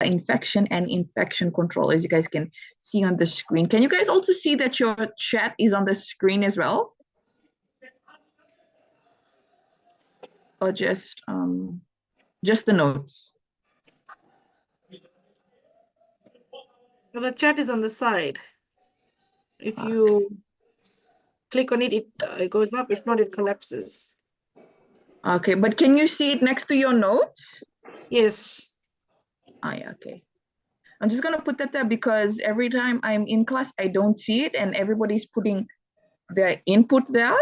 infection and infection control, as you guys can see on the screen. Can you guys also see that your chat is on the screen as well? Or just the notes? The chat is on the side. If you click on it, it goes up. If not, it collapses. Okay, but can you see it next to your notes? Yes. Yeah, okay. I'm just gonna put that there because every time I'm in class, I don't see it and everybody's putting their input there.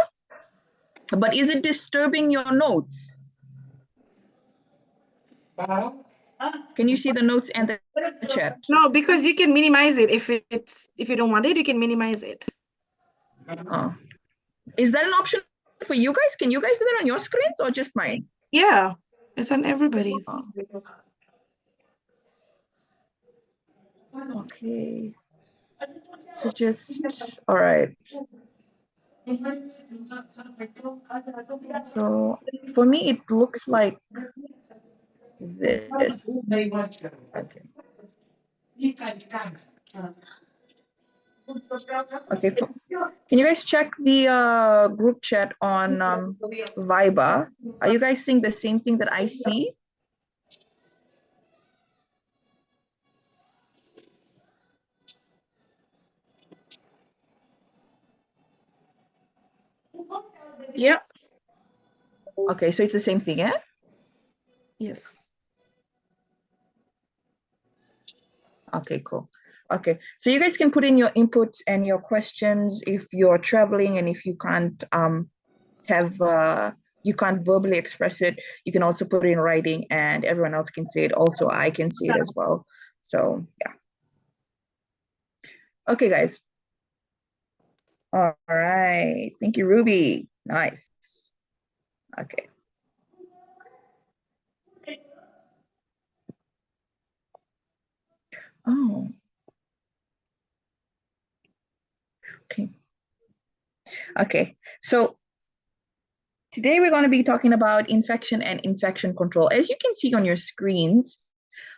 But is it disturbing your notes? Can you see the notes and the chat? No, because you can minimize it. If you don't want it, you can minimize it. Oh. Is that an option for you guys? Can you guys do that on your screens or just mine? Yeah, it's on everybody's. Oh. Okay. So just, all right. So for me, it looks like this. Okay. Okay. Can you guys check the group chat on Viber? Are you guys seeing the same thing that I see? Yep. Okay, so it's the same thing, yeah? Yes. Okay, cool. Okay, so you guys can put in your inputs and your questions if you're traveling and if you can't you can't verbally express it, you can also put it in writing and everyone else can see it. Also, I can see it as well. So yeah. Okay, guys. All right. Thank you, Ruby. Nice. Okay. Oh. Okay. Okay. So today we're going to be talking about infection and infection control. As you can see on your screens,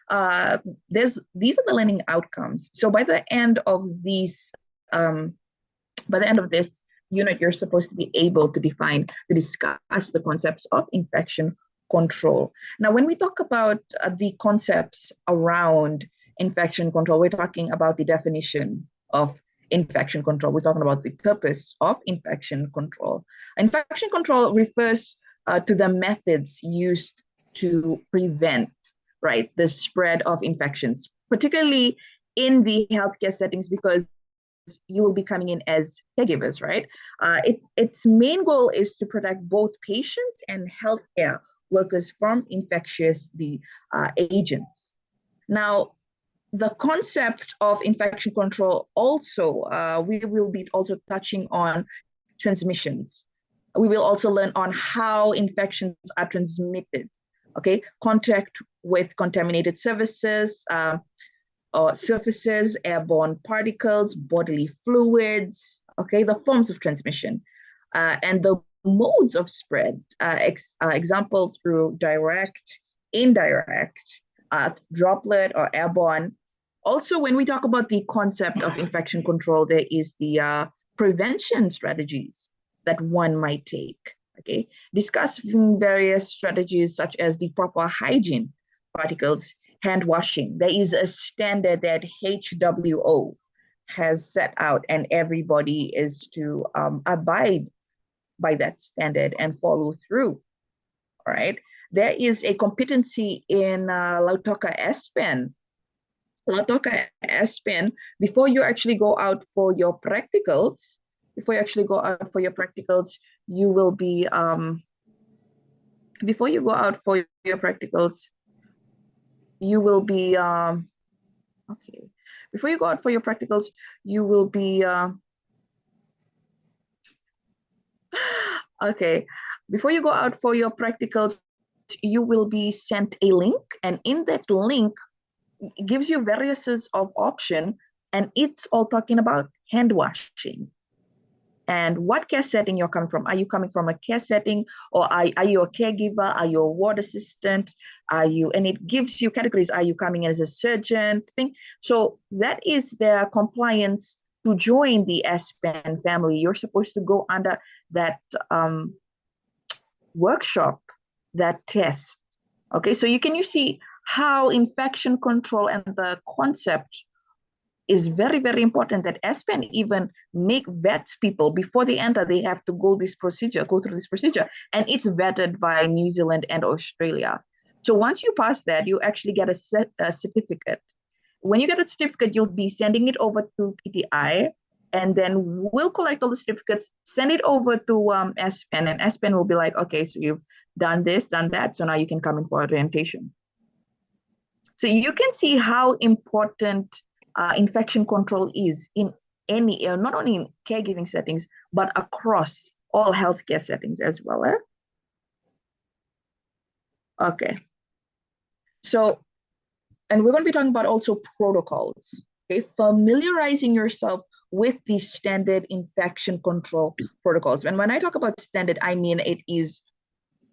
these are the learning outcomes. So by the end of this unit, you're supposed to be able to discuss the concepts of infection control. Now, when we talk about the concepts around infection control, we're talking about the definition of infection control. We're talking about the purpose of infection control. Infection control refers to the methods used to prevent, right, the spread of infections, particularly in the healthcare settings, because you will be coming in as caregivers, right? Its main goal is to protect both patients and healthcare workers from infectious agents. Now, the concept of infection control also, we will be also touching on transmissions. We will also learn on how infections are transmitted, okay? Contact with contaminated surfaces, airborne particles, bodily fluids, okay, the forms of transmission, and the modes of spread, example through direct, indirect, droplet, or airborne. Also, when we talk about the concept of infection control, there is the prevention strategies that one might take, okay? Discussing various strategies such as the proper hygiene, particles, hand washing. There is a standard that HWO has set out, and everybody is to abide by that standard and follow through. All right. There is a competency in Lautoka Aspen. Lautoka Aspen, before you actually go out for your practicals, you will be before you go out for your practicals, you will be okay. Before you go out for your practicals, you will be okay. Before you go out for your practicals, you will be sent a link, and in that link it gives you various of option, and it's all talking about hand washing. and what care setting you're coming from. Are you coming from a care setting, or are you a caregiver? Are you a ward assistant? And it gives you categories. Are you coming as a surgeon thing? So that is their compliance to join the ASPAN family. You're supposed to go under that workshop, that test. Okay, so you see how infection control and the concept is very, very important, that ASPAN even make vets people before they enter, they have to go through this procedure, and it's vetted by New Zealand and Australia. So once you pass that, you actually get a certificate. When you get a certificate, you'll be sending it over to PTI, and then we'll collect all the certificates, send it over to ASPAN, and ASPAN will be like, okay, so you've done this, done that, so now you can come in for orientation. So you can see how important infection control is in any, not only in caregiving settings, but across all healthcare settings as well. Okay. So, and we're going to be talking about also protocols. Okay, familiarizing yourself with the standard infection control protocols. And when I talk about standard, I mean it is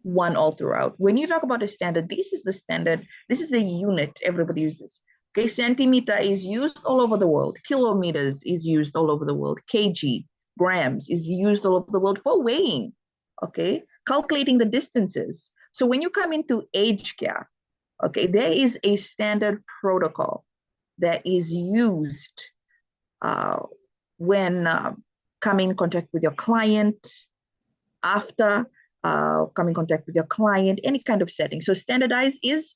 one all throughout. When you talk about a standard, this is the standard. This is a unit everybody uses. Okay, centimeter is used all over the world. Kilometers is used all over the world. Kg, grams is used all over the world for weighing. Okay, calculating the distances. So when you come into aged care, okay, there is a standard protocol that is used when coming in contact with your client, after coming in contact with your client, any kind of setting. So standardized is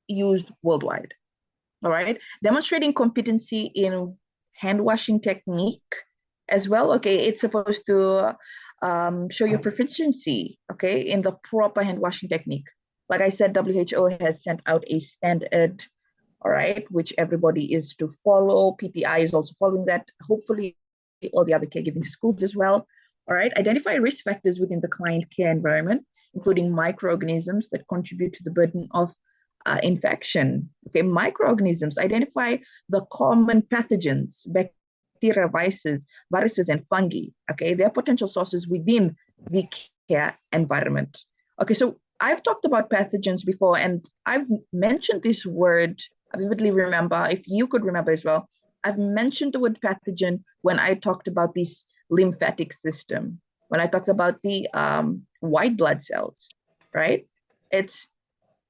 used worldwide. All right, demonstrating competency in hand washing technique as well. Okay, it's supposed to show your proficiency, okay, in the proper hand washing technique. Like I said, WHO has sent out a standard, all right, which everybody is to follow. PTI is also following that. Hopefully, all the other caregiving schools as well. All right, identify risk factors within the client care environment, including microorganisms that contribute to the burden of infection. Okay, microorganisms, identify the common pathogens, bacteria, viruses, and fungi. Okay, their potential sources within the care environment. Okay, so I've talked about pathogens before, and I've mentioned this word. I vividly remember, if you could remember as well, I've mentioned the word pathogen when I talked about this lymphatic system, when I talked about the white blood cells, right? It's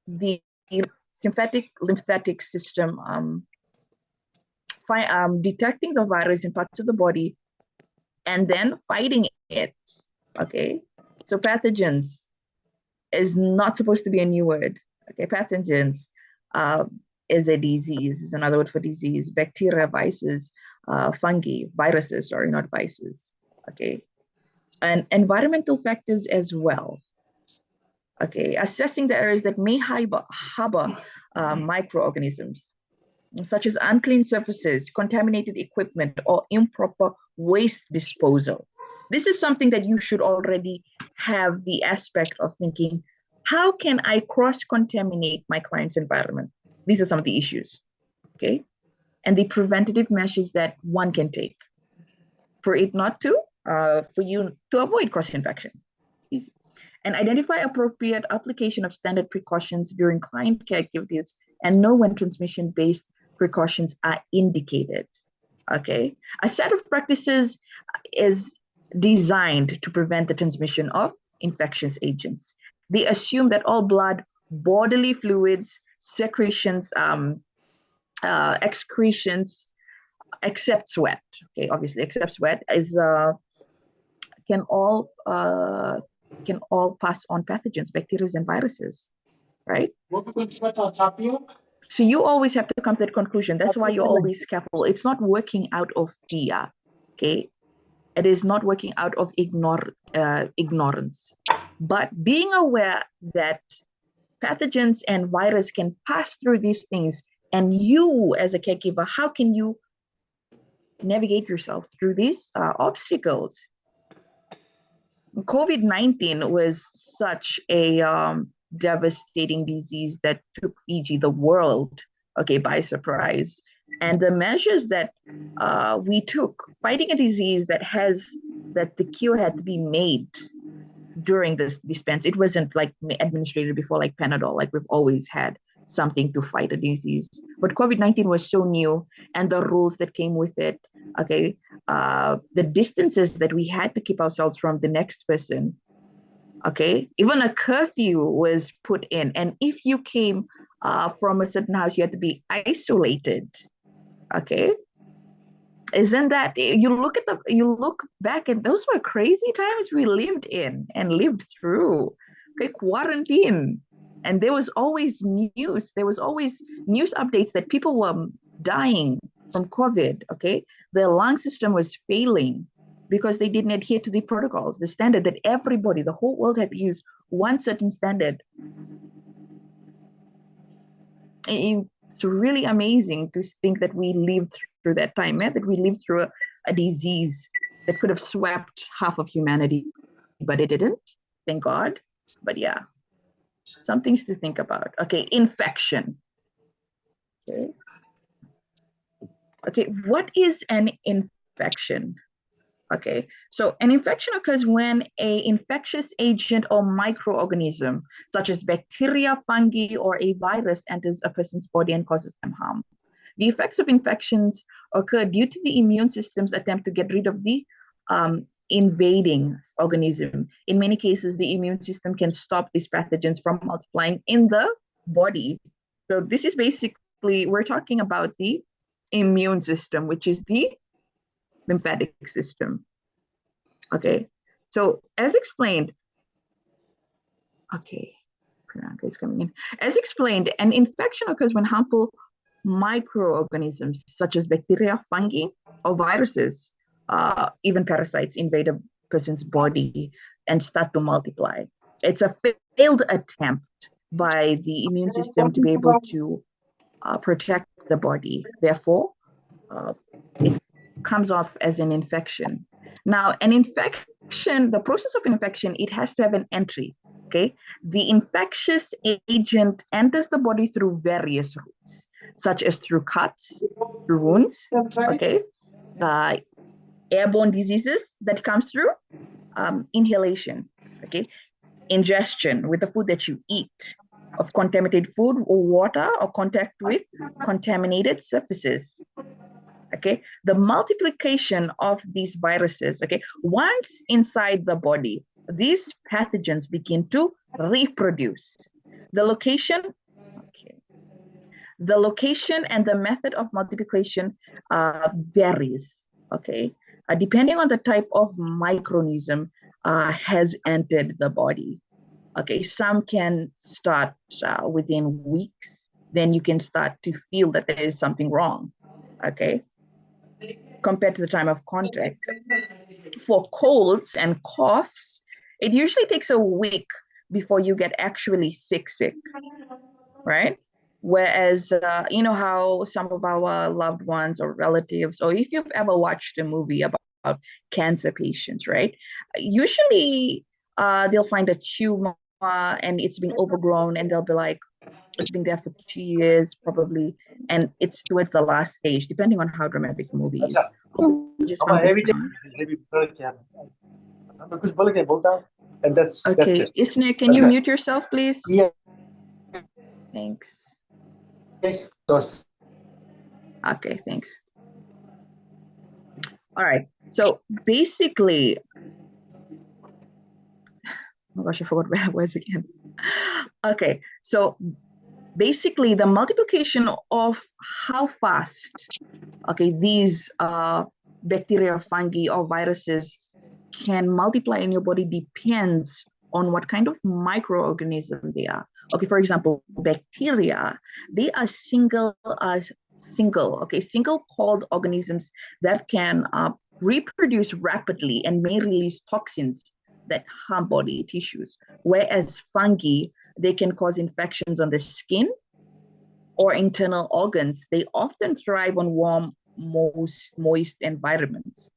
the lymphatic system detecting the virus in parts of the body and then fighting it. Okay, so pathogens is not supposed to be a new word. Okay, pathogens is a disease, is another word for disease. Bacteria, viruses, fungi, viruses, sorry, not viruses. Okay, and environmental factors as well. Okay, assessing the areas that may harbor microorganisms, such as unclean surfaces, contaminated equipment, or improper waste disposal. This is something that you should already have the aspect of thinking, how can I cross-contaminate my client's environment? These are some of the issues, okay? And the preventative measures that one can take for it not to, for you to avoid cross-infection. Easy. And identify appropriate application of standard precautions during client care activities and know when transmission-based precautions are indicated, okay? A set of practices is designed to prevent the transmission of infectious agents. They assume that all blood, bodily fluids, secretions, excretions, except sweat, okay, obviously, except sweat, is can all pass on pathogens, bacteria, and viruses, right? So you always have to come to that conclusion. That's why you're always careful. It's not working out of fear, okay? It is not working out of ignorance. But being aware that pathogens and virus can pass through these things, and you as a caregiver, how can you navigate yourself through these obstacles? COVID-19 was such a devastating disease that took Fiji, the world, okay, by surprise. And the measures that we took fighting a disease that the cure had to be made during this dispense. It wasn't like administered before, like Panadol, like we've always had something to fight a disease. But COVID-19 was so new, and the rules that came with it, okay, the distances that we had to keep ourselves from the next person, okay, even a curfew was put in. And if you came from a certain house, you had to be isolated, okay. Isn't that, you look back, and those were crazy times we lived in and lived through. Okay, quarantine. And there was always news updates that people were dying from COVID. Okay, the lung system was failing because they didn't adhere to the protocols, the standard that everybody, the whole world, had to use one certain standard. It's really amazing to think that we lived through that time, that we lived through a disease that could have swept half of humanity, but it didn't, thank God. But yeah, some things to think about. Okay, infection. Okay, what is an infection? Okay, so an infection occurs when an infectious agent or microorganism, such as bacteria, fungi, or a virus, enters a person's body and causes them harm. The effects of infections occur due to the immune system's attempt to get rid of the invading organism. In many cases, the immune system can stop these pathogens from multiplying in the body. So this is basically, we're talking about the immune system, which is the lymphatic system. Okay, so as explained, okay, Priyanka is coming in. As explained, an infection occurs when harmful microorganisms such as bacteria, fungi, or viruses, even parasites, invade a person's body and start to multiply. It's a failed attempt by the immune system to be able to protect the body. Therefore, it comes off as an infection. Now, an infection, the process of infection, it has to have an entry, okay? The infectious agent enters the body through various routes, such as through cuts, through wounds, okay? Airborne diseases that comes through inhalation, okay? Ingestion with the food that you eat, of contaminated food or water, or contact with contaminated surfaces. Okay, the multiplication of these viruses, okay, once inside the body, these pathogens begin to reproduce. The location and the method of multiplication varies, okay, depending on the type of microorganism has entered the body. Okay, some can start within weeks, then you can start to feel that there is something wrong, okay, compared to the time of contact. For colds and coughs, it usually takes a week before you get actually sick, right? Whereas, you know how some of our loved ones or relatives, or if you've ever watched a movie about cancer patients, right? Usually they'll find a tumor and it's been overgrown, and they'll be like, it's been there for 2 years probably, and it's towards the last stage, depending on how dramatic the movie is. And that's it. Isne, can you mute yourself, please? Yeah. Thanks. Yes. Okay, thanks. All right. So basically, oh my gosh, I forgot where I was again. Okay, so basically the multiplication of how fast, okay, these bacteria, fungi, or viruses can multiply in your body depends on what kind of microorganism they are. Okay, for example, bacteria, they are single celled organisms that can reproduce rapidly and may release toxins that harm body tissues. Whereas fungi, they can cause infections on the skin or internal organs. They often thrive on warm, moist environments.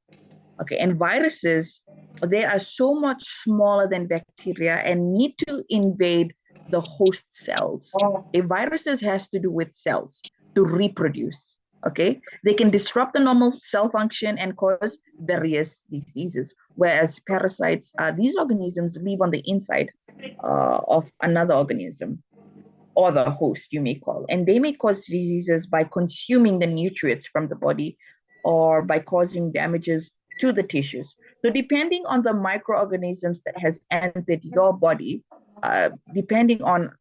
Okay, and viruses, they are so much smaller than bacteria and need to invade the host cells. A virus has to do with cells to reproduce. Okay, they can disrupt the normal cell function and cause various diseases. Whereas parasites, these organisms live on the inside of another organism or the host, you may call, and they may cause diseases by consuming the nutrients from the body or by causing damages to the tissues. So depending on the microorganisms that has entered your body, depending on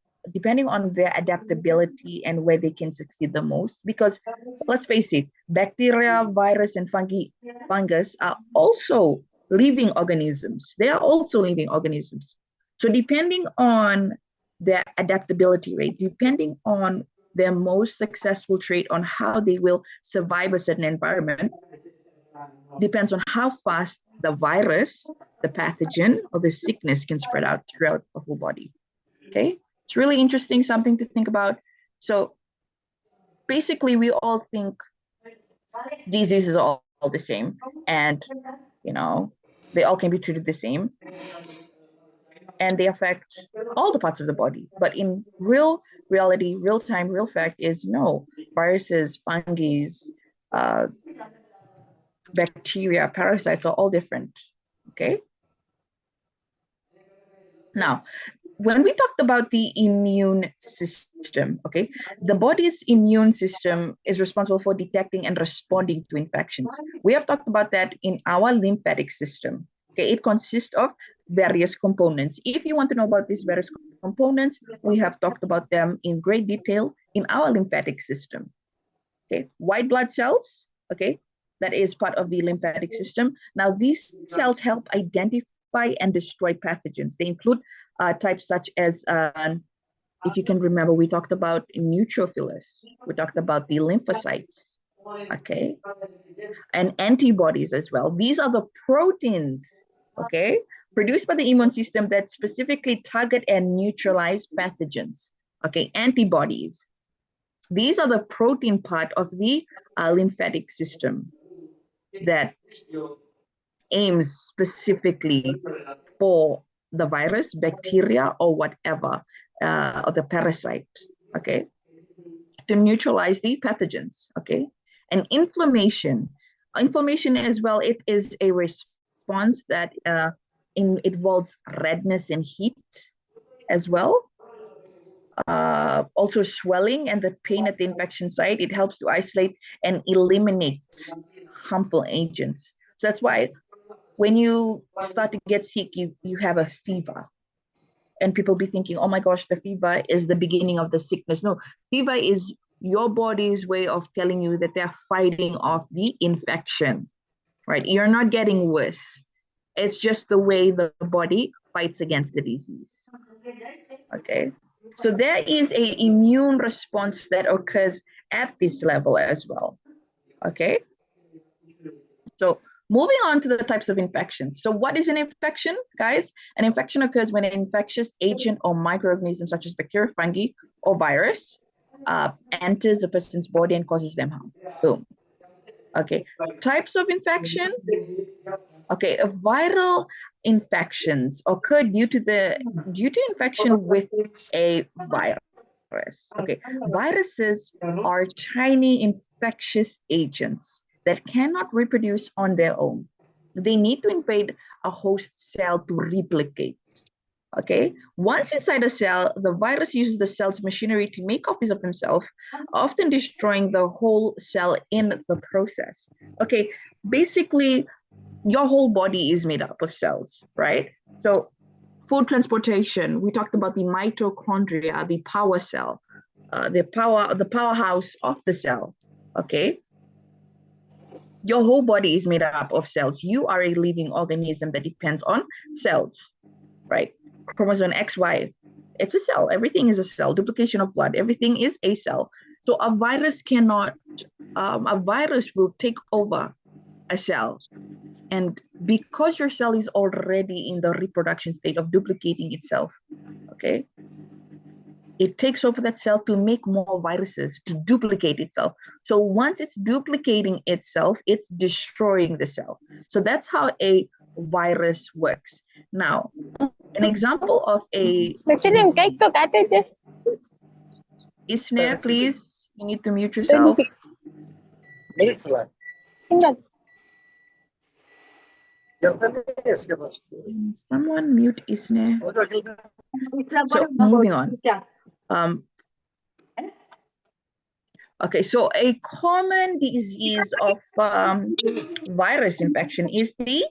their adaptability and where they can succeed the most, because let's face it, bacteria, virus, and fungus are also living organisms. They are also living organisms. So depending on their adaptability rate, depending on their most successful trait on how they will survive a certain environment, depends on how fast the virus, the pathogen, or the sickness can spread out throughout the whole body. Okay, it's really interesting, something to think about. So basically, we all think diseases are all the same, and they all can be treated the same, and they affect all the parts of the body. But in reality, real time, real fact is no. Viruses, fungi, bacteria, parasites are all different. Okay. Now, when we talked about the immune system, okay, the body's immune system is responsible for detecting and responding to infections. We have talked about that in our lymphatic system. Okay, it consists of various components. If you want to know about these various components, we have talked about them in great detail in our lymphatic system. Okay, white blood cells, okay, that is part of the lymphatic system. Now, these cells help identify and destroy pathogens. They include types such as, if you can remember, we talked about neutrophils, we talked about the lymphocytes, okay, and antibodies as well. These are the proteins, okay, produced by the immune system that specifically target and neutralize pathogens, okay, antibodies. These are the protein part of the lymphatic system that aims specifically for the virus, bacteria, or whatever, or the parasite, okay, to neutralize the pathogens, okay? And inflammation as well, it is a response that involves redness and heat as well. Also swelling and the pain at the infection site. It helps to isolate and eliminate harmful agents. So that's why when you start to get sick, you have a fever. And people be thinking, oh my gosh, the fever is the beginning of the sickness. No, fever is your body's way of telling you that they're fighting off the infection, right? You're not getting worse. It's just the way the body fights against the disease, okay? So there is an immune response that occurs at this level as well, okay? So moving on to the types of infections. So what is an infection, guys? An infection occurs when an infectious agent or microorganism such as bacteria, fungi, or virus enters a person's body and causes them harm. Boom. Okay, types of infection. Okay, viral infections occur due to infection with a virus. Okay, viruses are tiny infectious agents that cannot reproduce on their own. They need to invade a host cell to replicate. Okay, once inside a cell, the virus uses the cell's machinery to make copies of themselves, often destroying the whole cell in the process. Okay, basically, your whole body is made up of cells, right? So food transportation, we talked about the mitochondria, the power cell, the powerhouse of the cell, okay? Your whole body is made up of cells. You are a living organism that depends on cells, right? Chromosome XY, it's a cell. Everything is a cell. Duplication of blood, everything is a cell. So a virus will take over a cell. And because your cell is already in the reproduction state of duplicating itself, okay, it takes over that cell to make more viruses to duplicate itself. So once it's duplicating itself, it's destroying the cell. So that's how a virus works. Now, an example of a... Isne, please, you need to mute yourself. 26. Minute lang. Someone mute Isne. So moving on. Okay, so a common disease of virus infection is the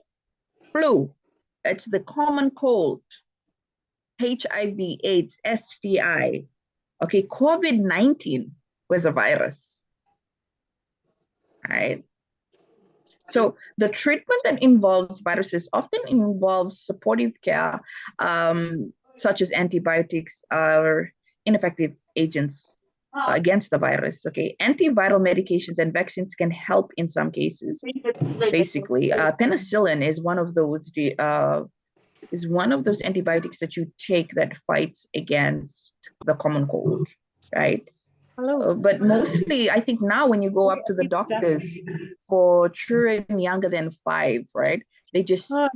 flu. It's the common cold, HIV, AIDS, STI. Okay, COVID-19 was a virus, right? So the treatment that involves viruses often involves supportive care, such as antibiotics or ineffective agents against the virus. Okay, antiviral medications and vaccines can help in some cases. Basically, penicillin is one of those antibiotics that you take that fights against the common cold, right? Hello. But mostly, I think now when you go up to the doctors for children younger than 5, right? They just say,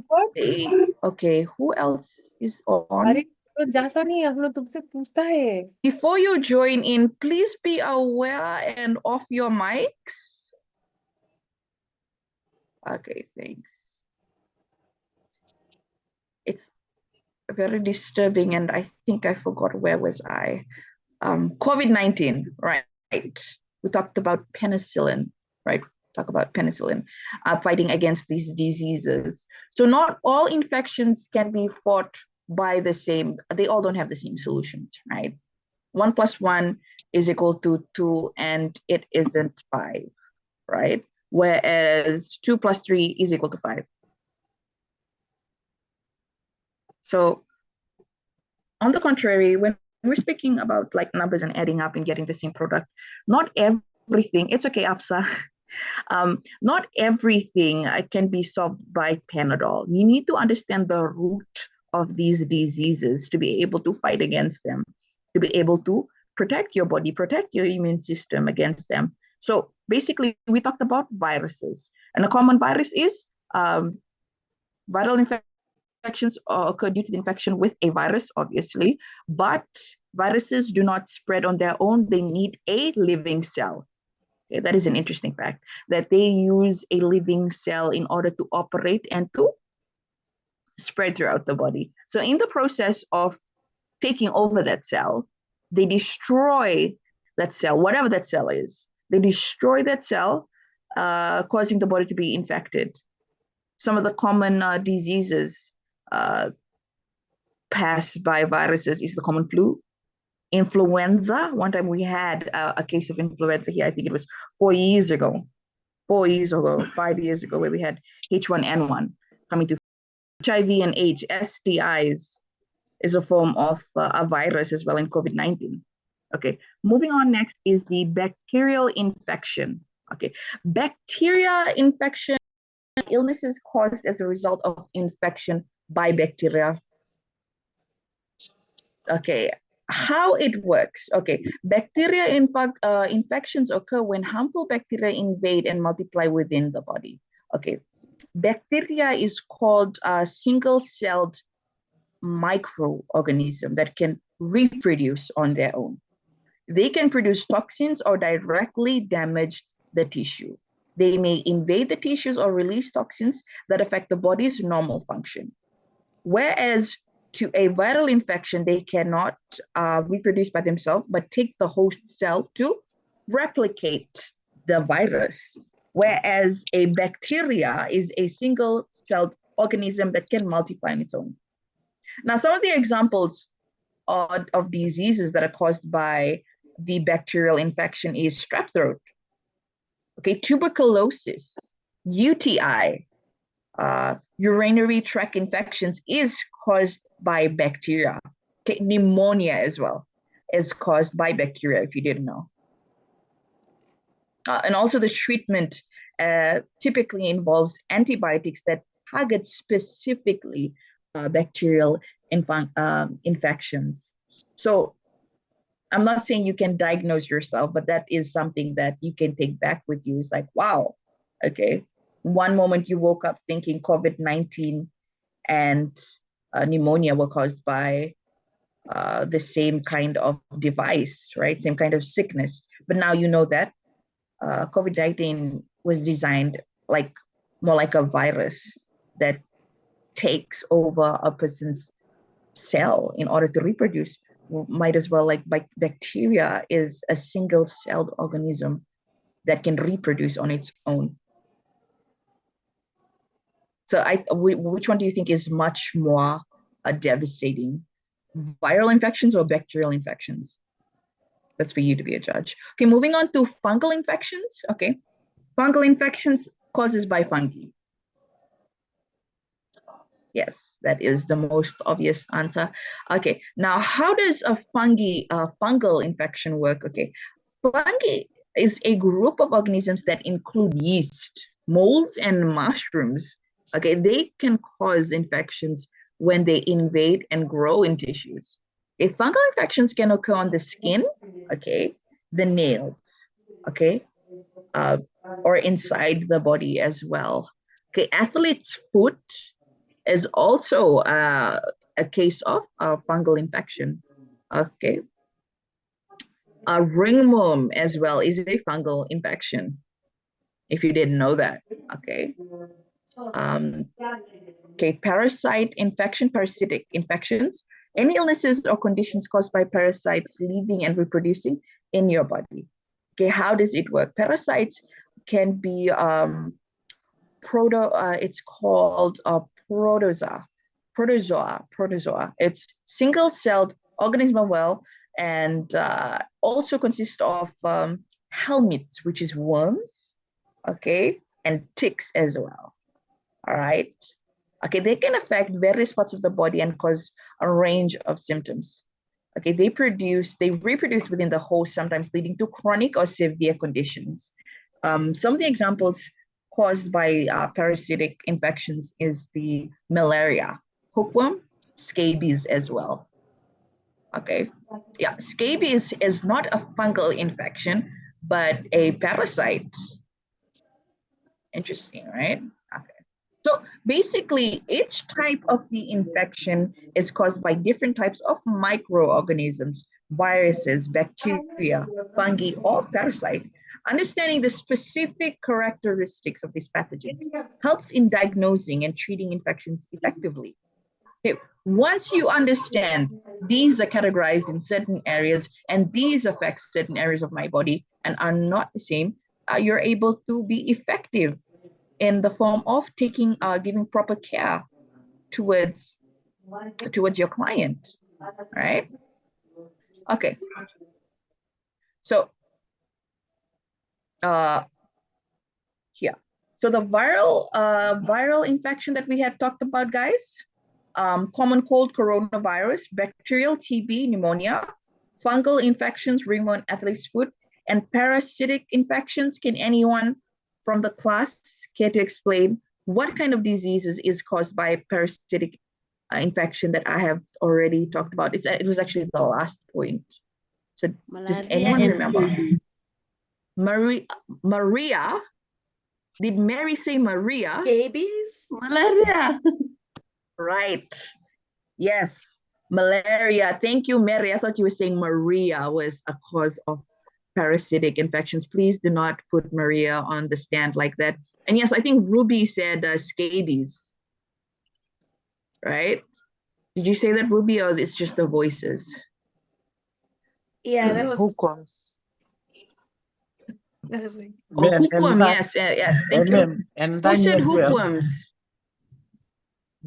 okay, who else is on? Before you join in, please be aware and off your mics. Okay, thanks. It's very disturbing, and I think I forgot where was I. COVID-19, right? We talked about penicillin, right? Talk about penicillin, fighting against these diseases. So not all infections can be fought by the same, they all don't have the same solutions, right? 1 + 1 is equal to 2, and it isn't 5, right? Whereas 2 + 3 is equal to 5. So on the contrary, when we're speaking about like numbers and adding up and getting the same product, not everything, it's okay, Afsa. Not everything can be solved by Panadol. You need to understand the root of these diseases to be able to fight against them, to be able to protect your body, protect your immune system against them. So basically, we talked about viruses, and a common virus is viral infections occur due to the infection with a virus, obviously, but viruses do not spread on their own. They need a living cell. Okay, that is an interesting fact, that they use a living cell in order to operate and to spread throughout the body. So in the process of taking over that cell, they destroy that cell, whatever that cell is. They destroy that cell, causing the body to be infected. Some of the common diseases passed by viruses is the common flu, influenza. One time we had a case of influenza here. I think it was 5 years ago, where we had H1N1 coming to HIV and AIDS. STIs is a form of a virus as well in COVID-19. Okay, moving on, next is the bacterial infection. Okay, bacteria infection, illnesses caused as a result of infection by bacteria. Okay, how it works. Okay, bacteria infections occur when harmful bacteria invade and multiply within the body. Okay, bacteria is called a single-celled microorganism that can reproduce on their own. They can produce toxins or directly damage the tissue. They may invade the tissues or release toxins that affect the body's normal function. Whereas to a viral infection, they cannot reproduce by themselves, but take the host cell to replicate the virus. Whereas a bacteria is a single-celled organism that can multiply on its own. Now, some of the examples of diseases that are caused by the bacterial infection is strep throat, okay, tuberculosis, UTI, urinary tract infections is caused by bacteria. Okay, pneumonia as well is caused by bacteria, if you didn't know. And also the treatment typically involves antibiotics that target specifically bacterial infections. So I'm not saying you can diagnose yourself, but that is something that you can take back with you. It's like, wow, okay. One moment you woke up thinking COVID-19 and pneumonia were caused by the same kind of device, right? Same kind of sickness. But now you know that COVID-19 was designed more like a virus that takes over a person's cell in order to reproduce. Might as well, like bacteria is a single-celled organism that can reproduce on its own. So which one do you think is much more devastating? Viral infections or bacterial infections? That's for you to be a judge. Okay, moving on to fungal infections. Okay, fungal infections causes by fungi. Yes, that is the most obvious answer. Okay, now how does a fungal infection work? Okay, fungi is a group of organisms that include yeast, molds, and mushrooms. Okay, they can cause infections when they invade and grow in tissues. Okay, fungal infections can occur on the skin, okay, the nails, okay, or inside the body as well. Okay, athlete's foot is also a case of a fungal infection. Okay. A ringworm as well is a fungal infection, if you didn't know that. Okay. Okay, parasite infection, parasitic infections, any illnesses or conditions caused by parasites living and reproducing in your body. Okay, how does it work? Parasites can be it's called protozoa. It's single-celled organism as well, and also consists of helminths, which is worms, okay, and ticks as well. All right. Okay, they can affect various parts of the body and cause a range of symptoms. Okay, they reproduce within the host, sometimes leading to chronic or severe conditions. Some of the examples caused by parasitic infections is the malaria, hookworm, scabies as well. Okay, yeah, scabies is not a fungal infection, but a parasite. Interesting, right? Okay. So basically, each type of the infection is caused by different types of microorganisms, viruses, bacteria, fungi, or parasite. Understanding the specific characteristics of these pathogens helps in diagnosing and treating infections effectively. Okay. Once you understand these are categorized in certain areas and these affect certain areas of my body and are not the same, you're able to be effective in the form of giving proper care towards your client, right? Okay. So here. So the viral infection that we had talked about, guys, common cold, coronavirus, bacterial TB, pneumonia, fungal infections, ringworm, athlete's foot, and parasitic infections. Can anyone from the class care to explain what kind of diseases is caused by parasitic infection that I have already talked about? It was actually the last point. So does anyone remember? Maria? Did Mary say Maria? Babies? Malaria. Right. Yes. Malaria. Thank you, Mary. I thought you were saying Maria was a cause of parasitic infections. Please do not put Maria on the stand like that. And yes, I think Ruby said scabies. Right? Did you say that, Ruby, or it's just the voices? Yeah, that was Hookworms. that was like, Oh, hookworm, yes, yes. Thank you. And Who Danny said as well. hookworms?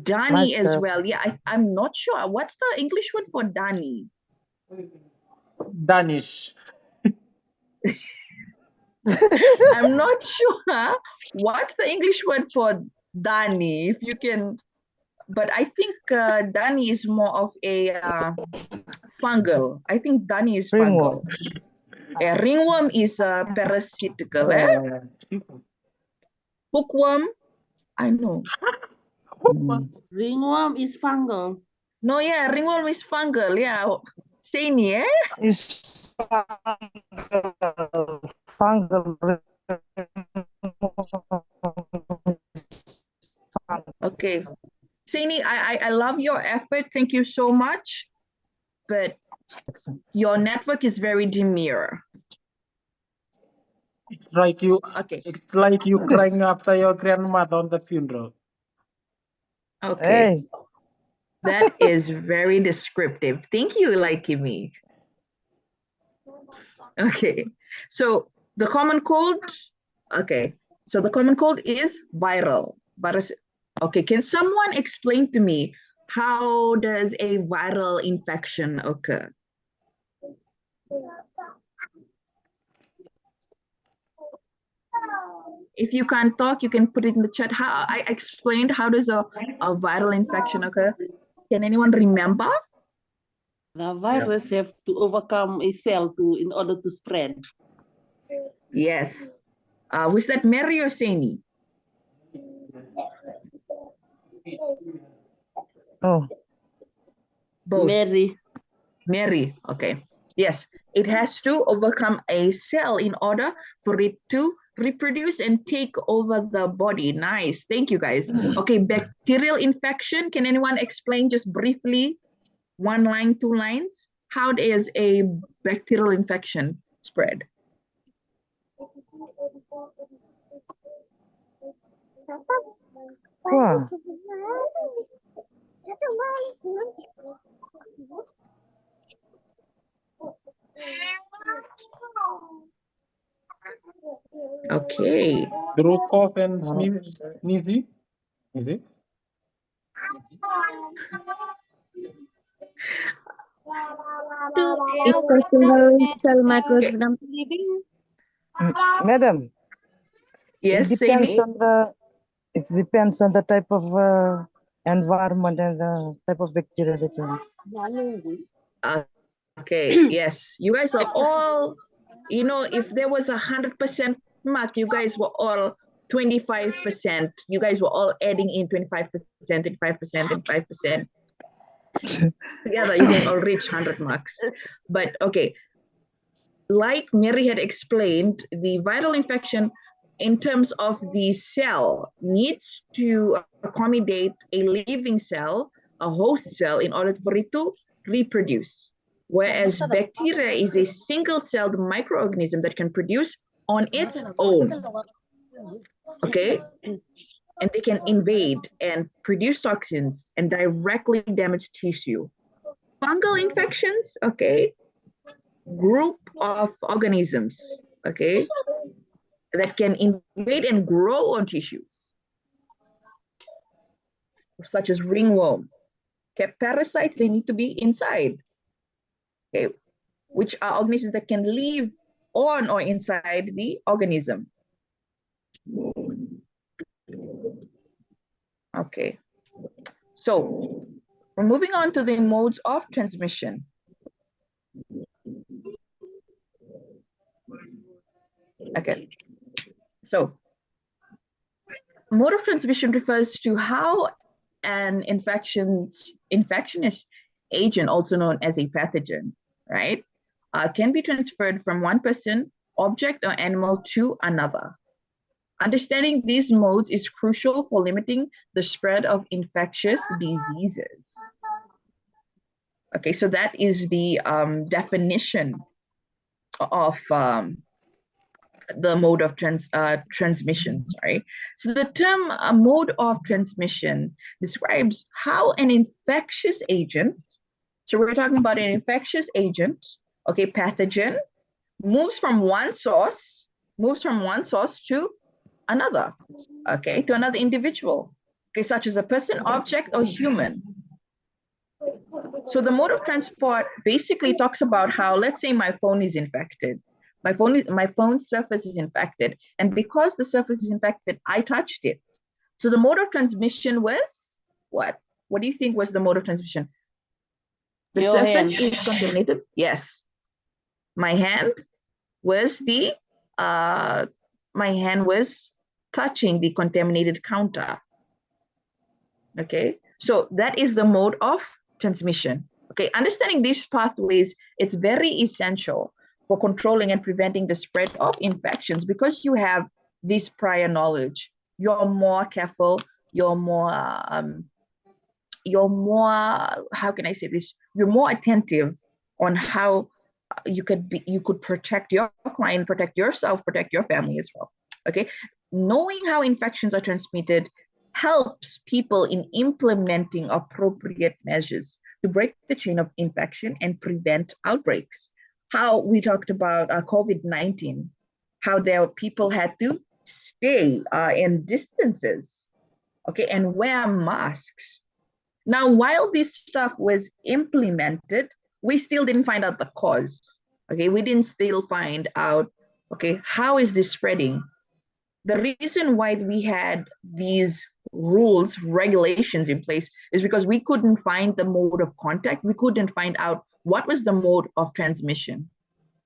Dani as Myself. well. Yeah, I'm not sure. What's the English word for Dani? Danish. I'm not sure what's the English word for Dani, if you can, but I think Dani is more of a fungal. I think Dani is fungal. Ringworm is parasitical. Hookworm, I know. ringworm is fungal. No, yeah, ringworm is fungal. Yeah, Saini, eh? Is fungal. Okay. Saini, I love your effort. Thank you so much. But your network is very demure. It's like you. Okay. It's like you crying after your grandmother on the funeral. Okay. Hey, That is very descriptive. Thank you, Laikimi. Okay. So the common cold. Okay. So the common cold is viral. Virus. Okay. Can someone explain to me how does a viral infection occur? If you can't talk, you can put it in the chat. How I explained how does a viral infection occur? Can anyone remember? The virus have to overcome a cell in order to spread. Yes. Was that Mary or Saini? oh, Both. Mary. Mary. Okay. Yes. It has to overcome a cell in order for it to reproduce and take over the body. Nice. Thank you, guys. Okay. Bacterial infection. Can anyone explain just briefly, 1 line, 2 lines? How does a bacterial infection spread? wow. Okay. Through cough and sneezing. Is it? It's a single cell microorganism. Madam, Yes, it depends Saini? on the type of environment and the type of bacteria that you have. Okay, yes. You guys are all, if there was 100% mark, you guys were all 25%. You guys were all adding in 25%, 25%, and 5%. Together, you can all reach 100 marks. But okay, like Mary had explained, the viral infection in terms of the cell needs to accommodate a living cell, a host cell, in order for it to reproduce. Whereas bacteria is a single-celled microorganism that can produce on its own. Okay? And they can invade and produce toxins and directly damage tissue. Fungal infections, okay, group of organisms, okay, that can invade and grow on tissues, such as ringworm. Okay, parasites, they need to be inside, okay, which are organisms that can live on or inside the organism. Okay, so we're moving on to the modes of transmission. Okay, so mode of transmission refers to how an infectious agent, also known as a pathogen, right, can be transferred from one person, object, or animal to another. Understanding these modes is crucial for limiting the spread of infectious diseases. Okay, so that is the definition of the mode of transmission, sorry. So the term mode of transmission describes how an infectious agent, so we're talking about an infectious agent, okay, pathogen, moves from one source to another, okay, to another individual, okay, such as a person, object, or human. So the mode of transport basically talks about how, let's say my phone is infected. My phone surface is infected. And because the surface is infected, I touched it. So the mode of transmission was what? What do you think was the mode of transmission? The Your surface hand. is contaminated? Yes. My hand was touching the contaminated counter. Okay, so that is the mode of transmission. Okay, understanding these pathways, it's very essential for controlling and preventing the spread of infections. Because you have this prior knowledge, you're more careful, you're more, how can I say this? You're more attentive on how you could protect your client, protect yourself, protect your family as well. Okay, knowing how infections are transmitted helps people in implementing appropriate measures to break the chain of infection and prevent outbreaks. How we talked about COVID-19, how people had to stay in distances, okay, and wear masks. Now, while this stuff was implemented, we still didn't find out the cause. Okay, we didn't still find out, okay, how is this spreading? The reason why we had these rules, regulations in place is because we couldn't find the mode of contact. We couldn't find out what was the mode of transmission,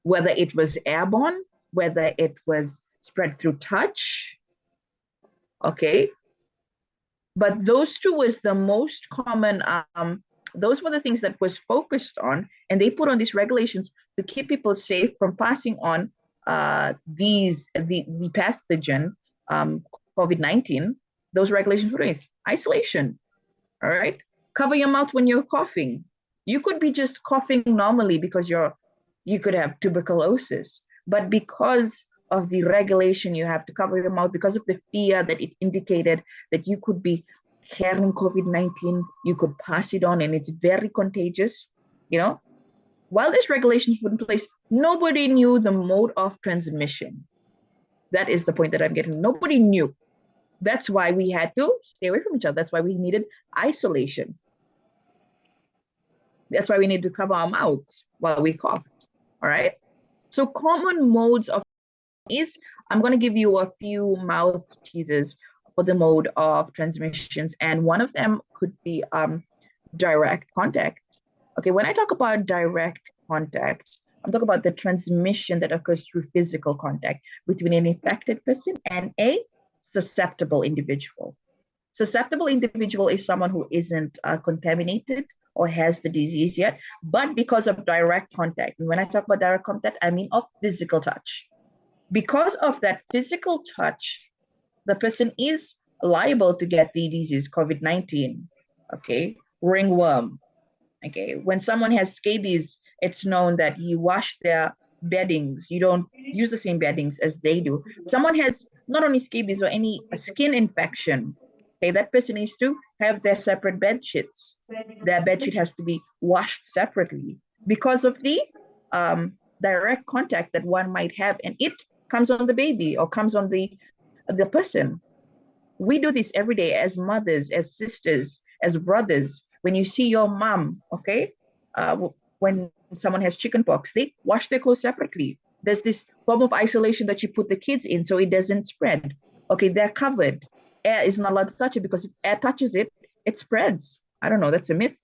whether it was airborne, whether it was spread through touch, okay? But those two was the most common, those were the things that was focused on, and they put on these regulations to keep people safe from passing on the pathogen, COVID-19. Those regulations were raised. Isolation, all right? Cover your mouth when you're coughing. You could be just coughing normally because you could have tuberculosis, but because of the regulation, you have to cover your mouth because of the fear that it indicated that you could be carrying COVID-19, you could pass it on, and it's very contagious, you know? While these regulations were in place, nobody knew the mode of transmission. That is the point that I'm getting. Nobody knew. That's why we had to stay away from each other. That's why we needed isolation. That's why we need to cover our mouths while we cough, all right? So common modes of I'm going to give you a few mouth teasers for the mode of transmissions, and one of them could be direct contact. Okay, when I talk about direct contact, I'm talking about the transmission that occurs through physical contact between an infected person and a susceptible individual. Susceptible individual is someone who isn't contaminated or has the disease yet, but because of direct contact. And when I talk about direct contact, I mean of physical touch. Because of that physical touch, the person is liable to get the disease, COVID-19, okay? Ringworm, okay? When someone has scabies, it's known that you wash their beddings. You don't use the same beddings as they do. Someone has not only scabies or any skin infection, okay? That person needs to have their separate bed sheets. Their bed sheet has to be washed separately because of the direct contact that one might have, and it comes on the baby or comes on the person. We do this every day as mothers, as sisters, as brothers. When you see your mom, okay, when someone has chickenpox, they wash their clothes separately. There's this form of isolation that you put the kids in so it doesn't spread. Okay, they're covered. Air is not allowed to touch it because if air touches it, it spreads. I don't know, that's a myth.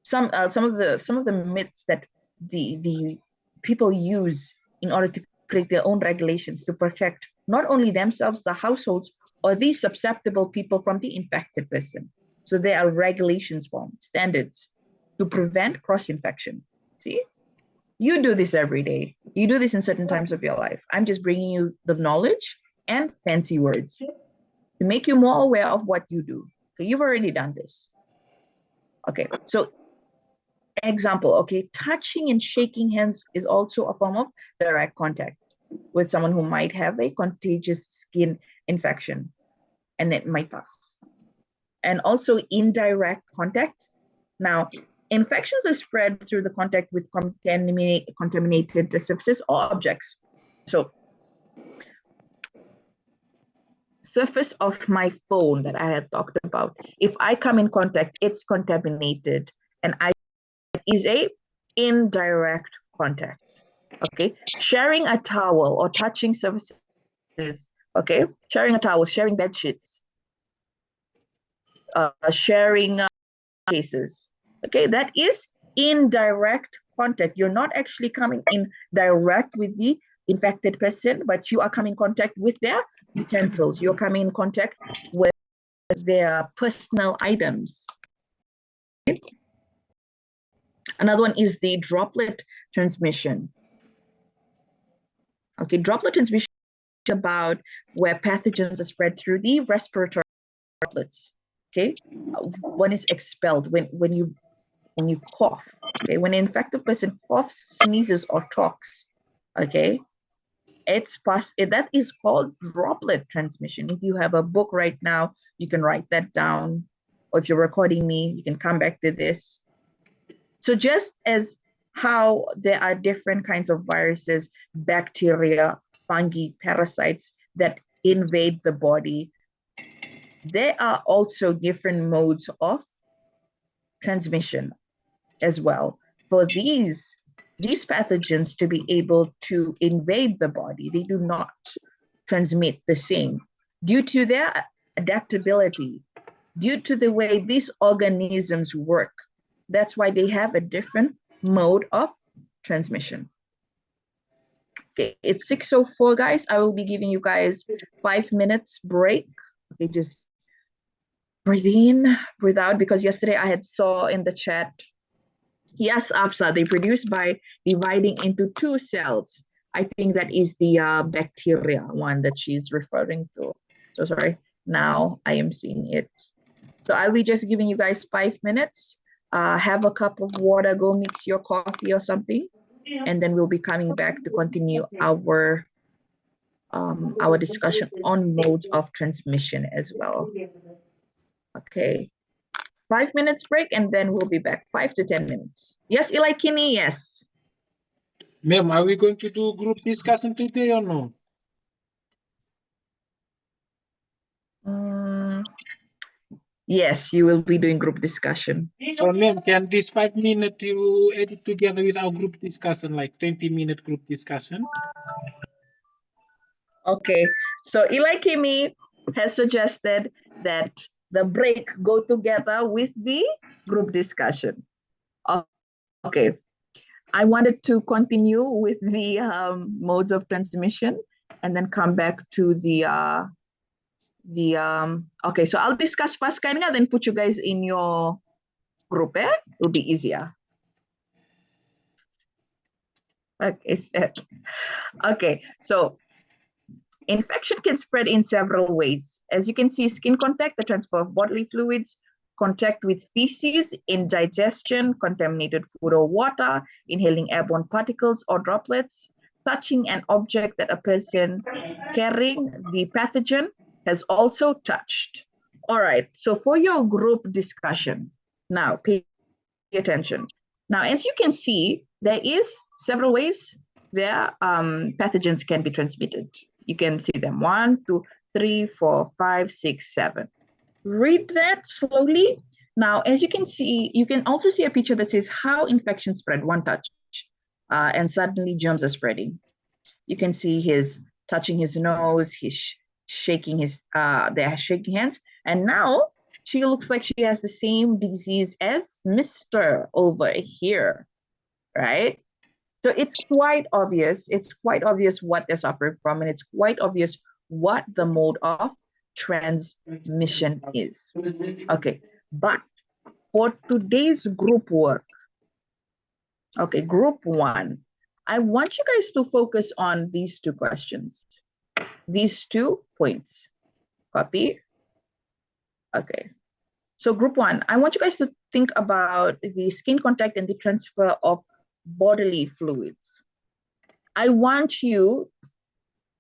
Some of the myths that the people use in order to create their own regulations to protect not only themselves, the households, or the susceptible people from the infected person. So there are regulations formed, standards to prevent cross-infection. See, you do this every day. You do this in certain times of your life. I'm just bringing you the knowledge and fancy words to make you more aware of what you do. So you've already done this. Okay, so example, okay, touching and shaking hands is also a form of direct contact with someone who might have a contagious skin infection, and it might pass. And also indirect contact. Now, infections are spread through the contact with contaminated surfaces or objects. So, surface of my phone that I had talked about, if I come in contact, it's contaminated, and is a indirect contact. Okay, sharing a towel or touching surfaces, okay, sharing a towel, sharing bed sheets, sharing cases, okay, that is indirect contact. You're not actually coming in direct with the infected person, but you are coming in contact with their utensils. You're coming in contact with their personal items. Okay. Another one is the droplet transmission. Okay, droplet transmission is about where pathogens are spread through the respiratory droplets. Okay, one is expelled when when you cough, okay, when an infected person coughs, sneezes, or talks, okay, that is called droplet transmission. If you have a book right now, you can write that down, or if you're recording me, you can come back to this. So just as how there are different kinds of viruses, bacteria, fungi, parasites that invade the body, there are also different modes of transmission as well. For these pathogens to be able to invade the body, they do not transmit the same due to their adaptability, due to the way these organisms work. That's why they have a different mode of transmission. Okay, it's 6:04, guys. I will be giving you guys 5 minutes break. Okay, just breathe in, breathe out, because yesterday I had saw in the chat, yes, APSA, they produce by dividing into 2 cells. I think that is the bacteria one that she's referring to. So sorry, now I am seeing it. So I'll be just giving you guys 5 minutes. Have a cup of water, go mix your coffee or something, and then we'll be coming back to continue our discussion on modes of transmission as well. Okay, 5 minutes break, and then we'll be back. 5 to 10 minutes. Yes, Ilaikini, yes. Ma'am, are we going to do group discussion today or no? Yes, you will be doing group discussion. So ma'am, can this 5 minutes you edit together with our group discussion, like 20-minute group discussion? Okay, so Ilaikimi has suggested that the break go together with the group discussion. Okay, I wanted to continue with the modes of transmission and then come back to okay, so I'll discuss first, Kainga, then put you guys in your group, it'll be easier. Okay, set. Okay, so infection can spread in several ways. As you can see, skin contact, the transfer of bodily fluids, contact with feces, indigestion, contaminated food or water, inhaling airborne particles or droplets, touching an object that a person carrying the pathogen has also touched. All right, so for your group discussion, now pay attention. Now, as you can see, there is several ways where pathogens can be transmitted. You can see them 1, 2, 3, 4, 5, 6, 7. Read that slowly. Now, as you can see, you can also see a picture that says how infection spread, one touch, and suddenly germs are spreading. You can see his touching his nose, he's shaking his, they're shaking hands, and now she looks like she has the same disease as Mr. over here, right? So it's quite obvious what they're suffering from, and it's quite obvious what the mode of transmission is. Okay, but for today's group work, okay, group 1, I want you guys to focus on these 2 questions, these 2 points. Copy. Okay. So group 1, I want you guys to think about the skin contact and the transfer of bodily fluids. I want you,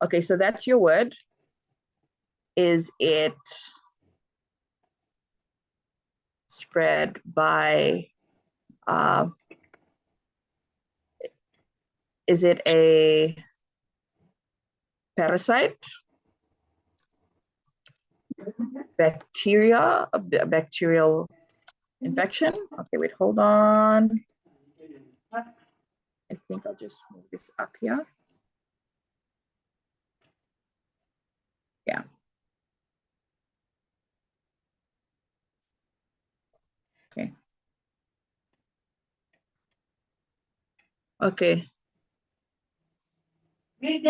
okay, so that's your word. Is it spread by, is it a parasite, bacteria, a bacterial infection? Okay, wait, hold on. I think I'll just move this up here. Yeah. Okay. Okay. This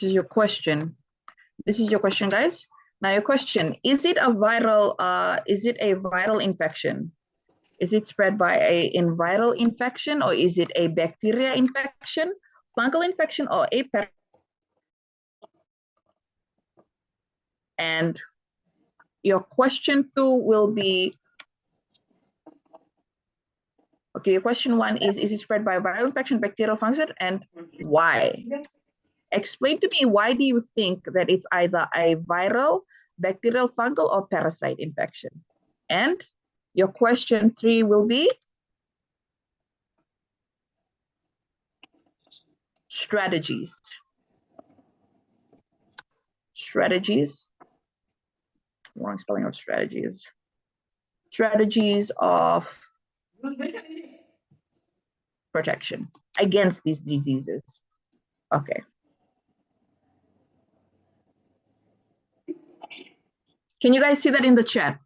is your question. This is your question, guys. Now your question, is it a viral infection? Is it spread by a viral infection, or is it a bacteria infection, fungal infection, or a and your question 2 will be, okay, your question 1 is it spread by viral infection, bacterial function, and why? Explain to me, why do you think that it's either a viral, bacterial, fungal, or parasite infection? And your question 3 will be strategies. Strategies. Wrong spelling of strategies. Strategies of protection against these diseases. Okay. Can you guys see that in the chat?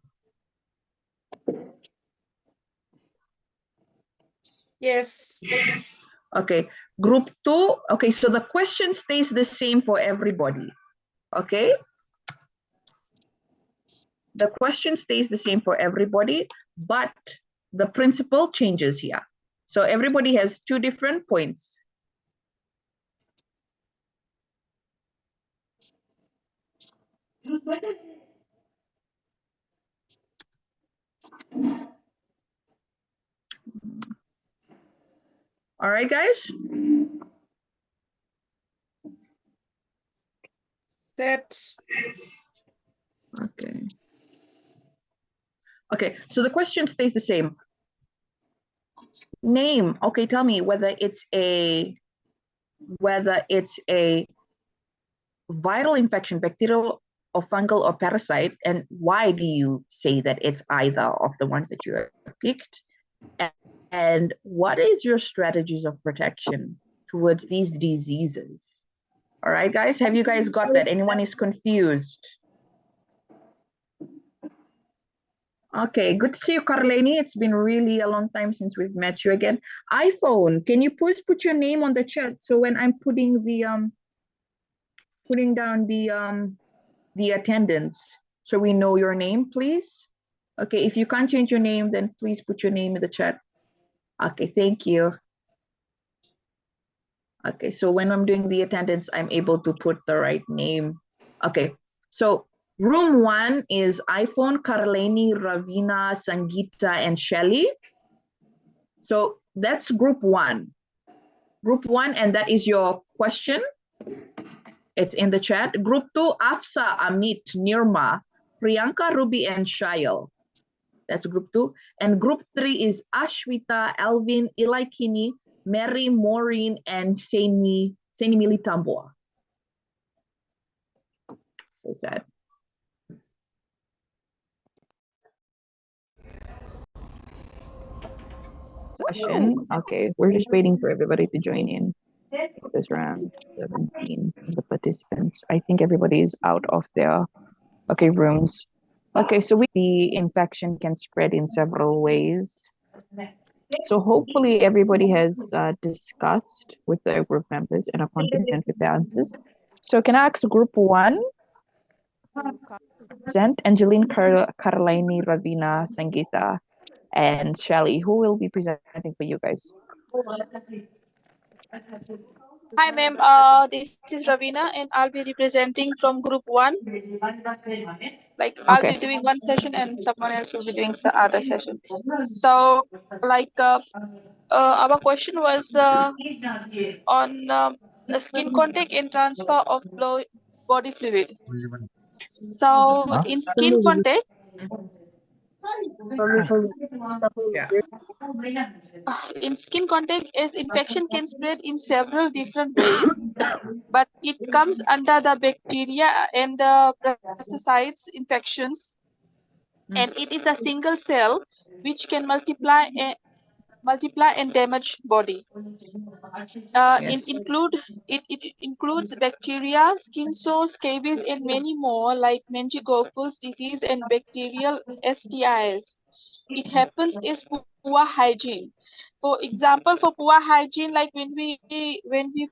Yes. Okay, group 2. Okay, so the question stays the same for everybody. Okay. The question stays the same for everybody, but the principle changes here. So everybody has 2 different points. All right, guys. Set. Okay. Okay, so the question stays the same. Name. Okay, tell me whether it's a viral infection, bacterial or fungal or parasite, and why do you say that it's either of the ones that you have picked? And what is your strategies of protection towards these diseases? All right, guys, have you guys got that? Anyone is confused? Okay, good to see you, Carleni. It's been really a long time since we've met you again. iPhone, can you please put your name on the chat, so when I'm putting the putting down the attendance, so we know your name, please? Okay, if you can't change your name, then please put your name in the chat. Okay, thank you. Okay, so when I'm doing the attendance, I'm able to put the right name. Okay, so room 1 is iPhone, Karleni, Ravina, Sangeeta, and Shelly. So that's group 1. Group 1, and that is your question. It's in the chat. Group 2, Afsa, Amit, Nirma, Priyanka, Ruby, and Shail. That's group 2. And group 3 is Ashwita, Alvin, Ilaikini, Mary, Maureen, and Seni Militambua. So sad. Session. Okay, we're just waiting for everybody to join in. This round 17, the participants. I think everybody is out of their rooms. Okay, so the infection can spread in several ways. So hopefully everybody has discussed with their group members and are confident with their answers. So can I ask group 1? Present Angeline, Karlaini, Ravina, Sangeeta, and Shelly. Who will be presenting for you guys? Hi, ma'am. This is Ravina, and I'll be representing from group 1. Like, I'll be doing one session, and someone else will be doing the other session. So, like, our question was on the skin contact and transfer of body fluid. So, in skin contact, as infection can spread in several different ways, but it comes under the bacteria and the parasites infections, and it is a single cell which can multiply and damage body. It includes bacteria, skin sores, scabies, and many more, like meningococcal disease and bacterial STIs. It happens as poor hygiene. For example, for poor hygiene, like when we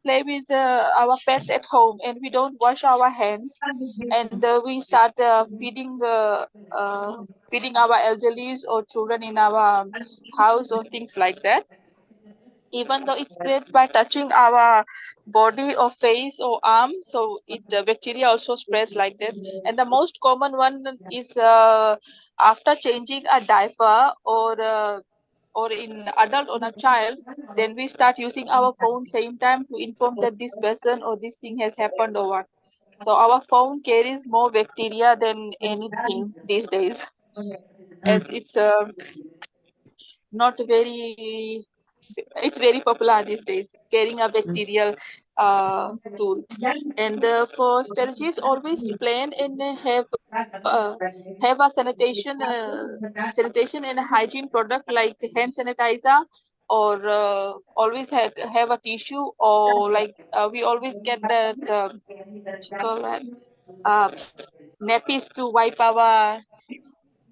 play with our pets at home and we don't wash our hands, and we start feeding our elderlies or children in our house or things like that, even though it spreads by touching our body or face or arm, so it bacteria also spreads like that. And the most common one is after changing a diaper or in adult or a child, then we start using our phone same time to inform that this person or this thing has happened or what. So our phone carries more bacteria than anything these days, as it's not very, it's very popular these days, carrying a bacterial tool. And for strategies, always plan and have a sanitation and hygiene product like hand sanitizer, or always have a tissue, or like we always get that what you call that, nappies to wipe our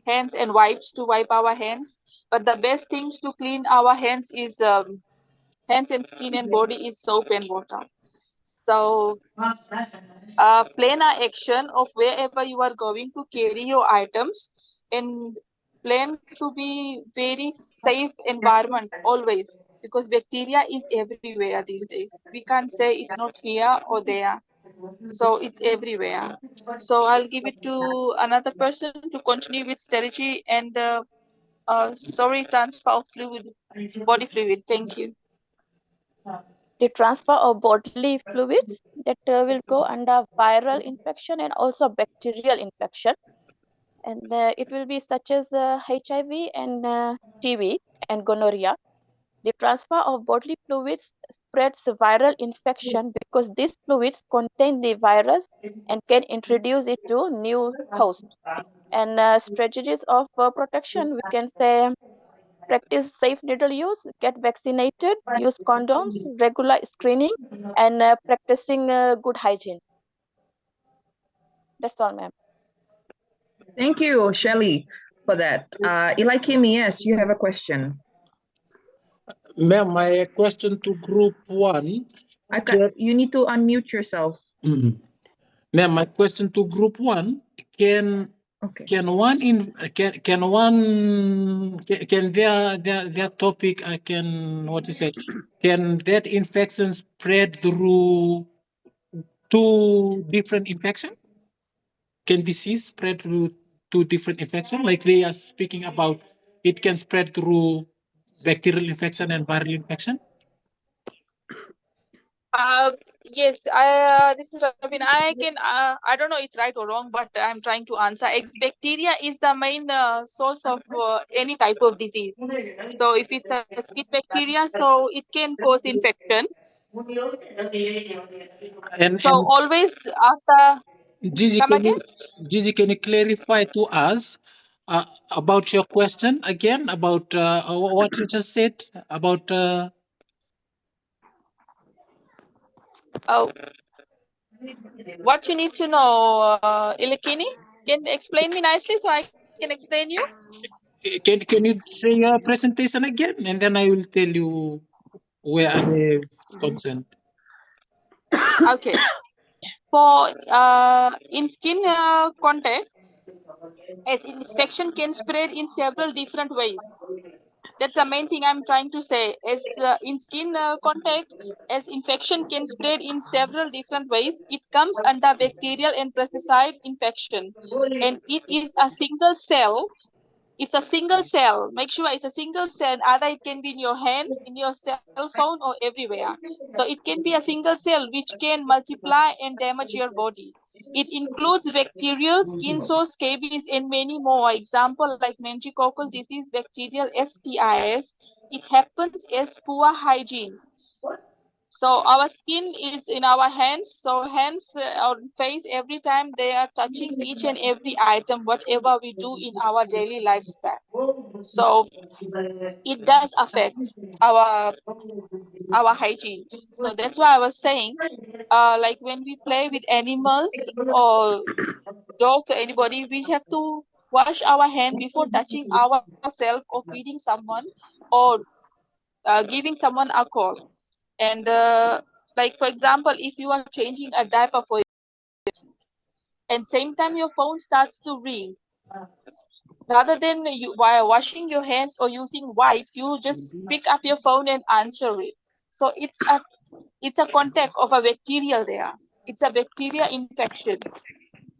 hands and wipes to wipe our hands. But the best things to clean our hands is hands and skin and body is soap and water. So plan a action of wherever you are going to carry your items, and plan to be very safe environment always, because bacteria is everywhere these days. We can't say it's not here or there, so it's everywhere. So I'll give it to another person to continue with strategy and transfer of fluid, body fluid. Thank you. The transfer of bodily fluids that will go under viral infection and also bacterial infection. And it will be such as HIV and TB and gonorrhea. The transfer of bodily fluids spreads viral infection because these fluids contain the virus and can introduce it to new host. And strategies of protection, we can say practice safe needle use, get vaccinated, use condoms, regular screening, and practicing good hygiene. That's all, ma'am. Thank you, Shelley, for that. Ilakim, yes, you have a question. Ma'am, my question to group 1. You need to unmute yourself. Ma'am, my question to group 1, can their topic, I can, what you say, can that infection spread through 2 different infection? Can disease spread through 2 different infection? Like they are speaking about, it can spread through bacterial infection and viral infection? Yes, this is Ravina. I don't know it's right or wrong, but I'm trying to answer. Bacteria is the main source of any type of disease. So if it's a skin bacteria, so it can cause infection. And always after. Gigi, Gigi, can you clarify to us about your question again, about what you just said about what you need to know, Ilakini? Can you explain me nicely so I can explain you? Can you say your presentation again, and then I will tell you where I have concerned. Okay. For in skin contact, as infection can spread in several different ways. That's the main thing I'm trying to say. As in skin contact, as infection can spread in several different ways, it comes under bacterial and pesticide infection, and it is a single cell. It's a single cell. Make sure it's a single cell. Either it can be in your hand, in your cell phone, or everywhere. So it can be a single cell which can multiply and damage your body. It includes bacterial, skin sores, scabies, and many more. Example like meningococcal disease, bacterial STIs. It happens as poor hygiene. So our skin is in our hands. So hands or face, every time they are touching each and every item, whatever we do in our daily lifestyle. So it does affect our hygiene. So that's why I was saying, like when we play with animals or dogs or anybody, we have to wash our hand before touching ourselves or feeding someone or giving someone alcohol. And like for example, if you are changing a diaper for and same time your phone starts to ring, rather than you while washing your hands or using wipes, you just pick up your phone and answer it. So it's a contact of a bacterial there. It's a bacteria infection.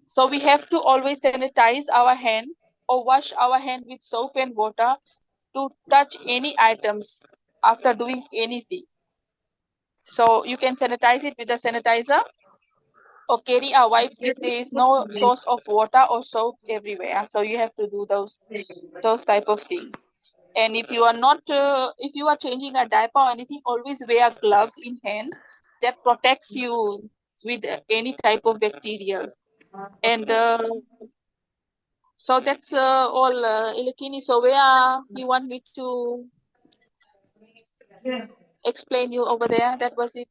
So we have to always sanitize our hand or wash our hand with soap and water to touch any items after doing anything. So you can sanitize it with a sanitizer or carry a wipes if there is no source of water or soap everywhere. So you have to do those type of things. And if you are not, if you are changing a diaper or anything, always wear gloves in hands that protects you with any type of bacteria. And so that's all, Ilakini. So where you want me to explain you over there? That was it.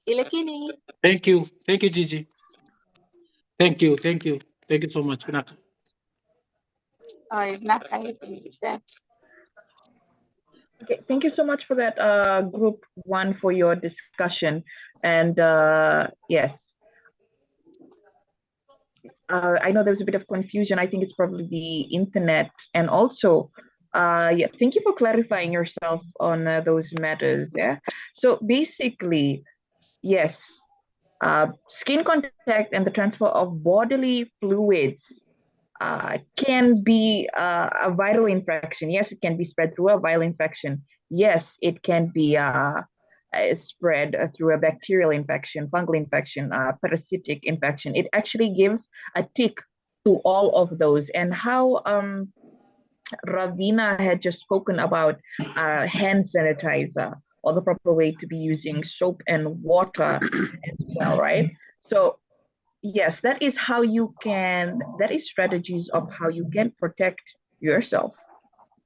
Ilakini. Thank you. Thank you, Gigi. Thank you. Thank you. Thank you so much, Pinaka. Not anything is that. Okay, thank you so much for that, group one, for your discussion. And yes, I know there's a bit of confusion. I think it's probably the internet. And also, yeah, thank you for clarifying yourself on those matters. Yeah. So basically, yes, skin contact and the transfer of bodily fluids can be a viral infection. Yes, it can be spread through a viral infection. Yes, it can be spread through a bacterial infection, fungal infection, parasitic infection. It actually gives a tick to all of those. And how Ravina had just spoken about hand sanitizer, or the proper way to be using soap and water as well, right? So yes, that is how you can, that is strategies of how you can protect yourself.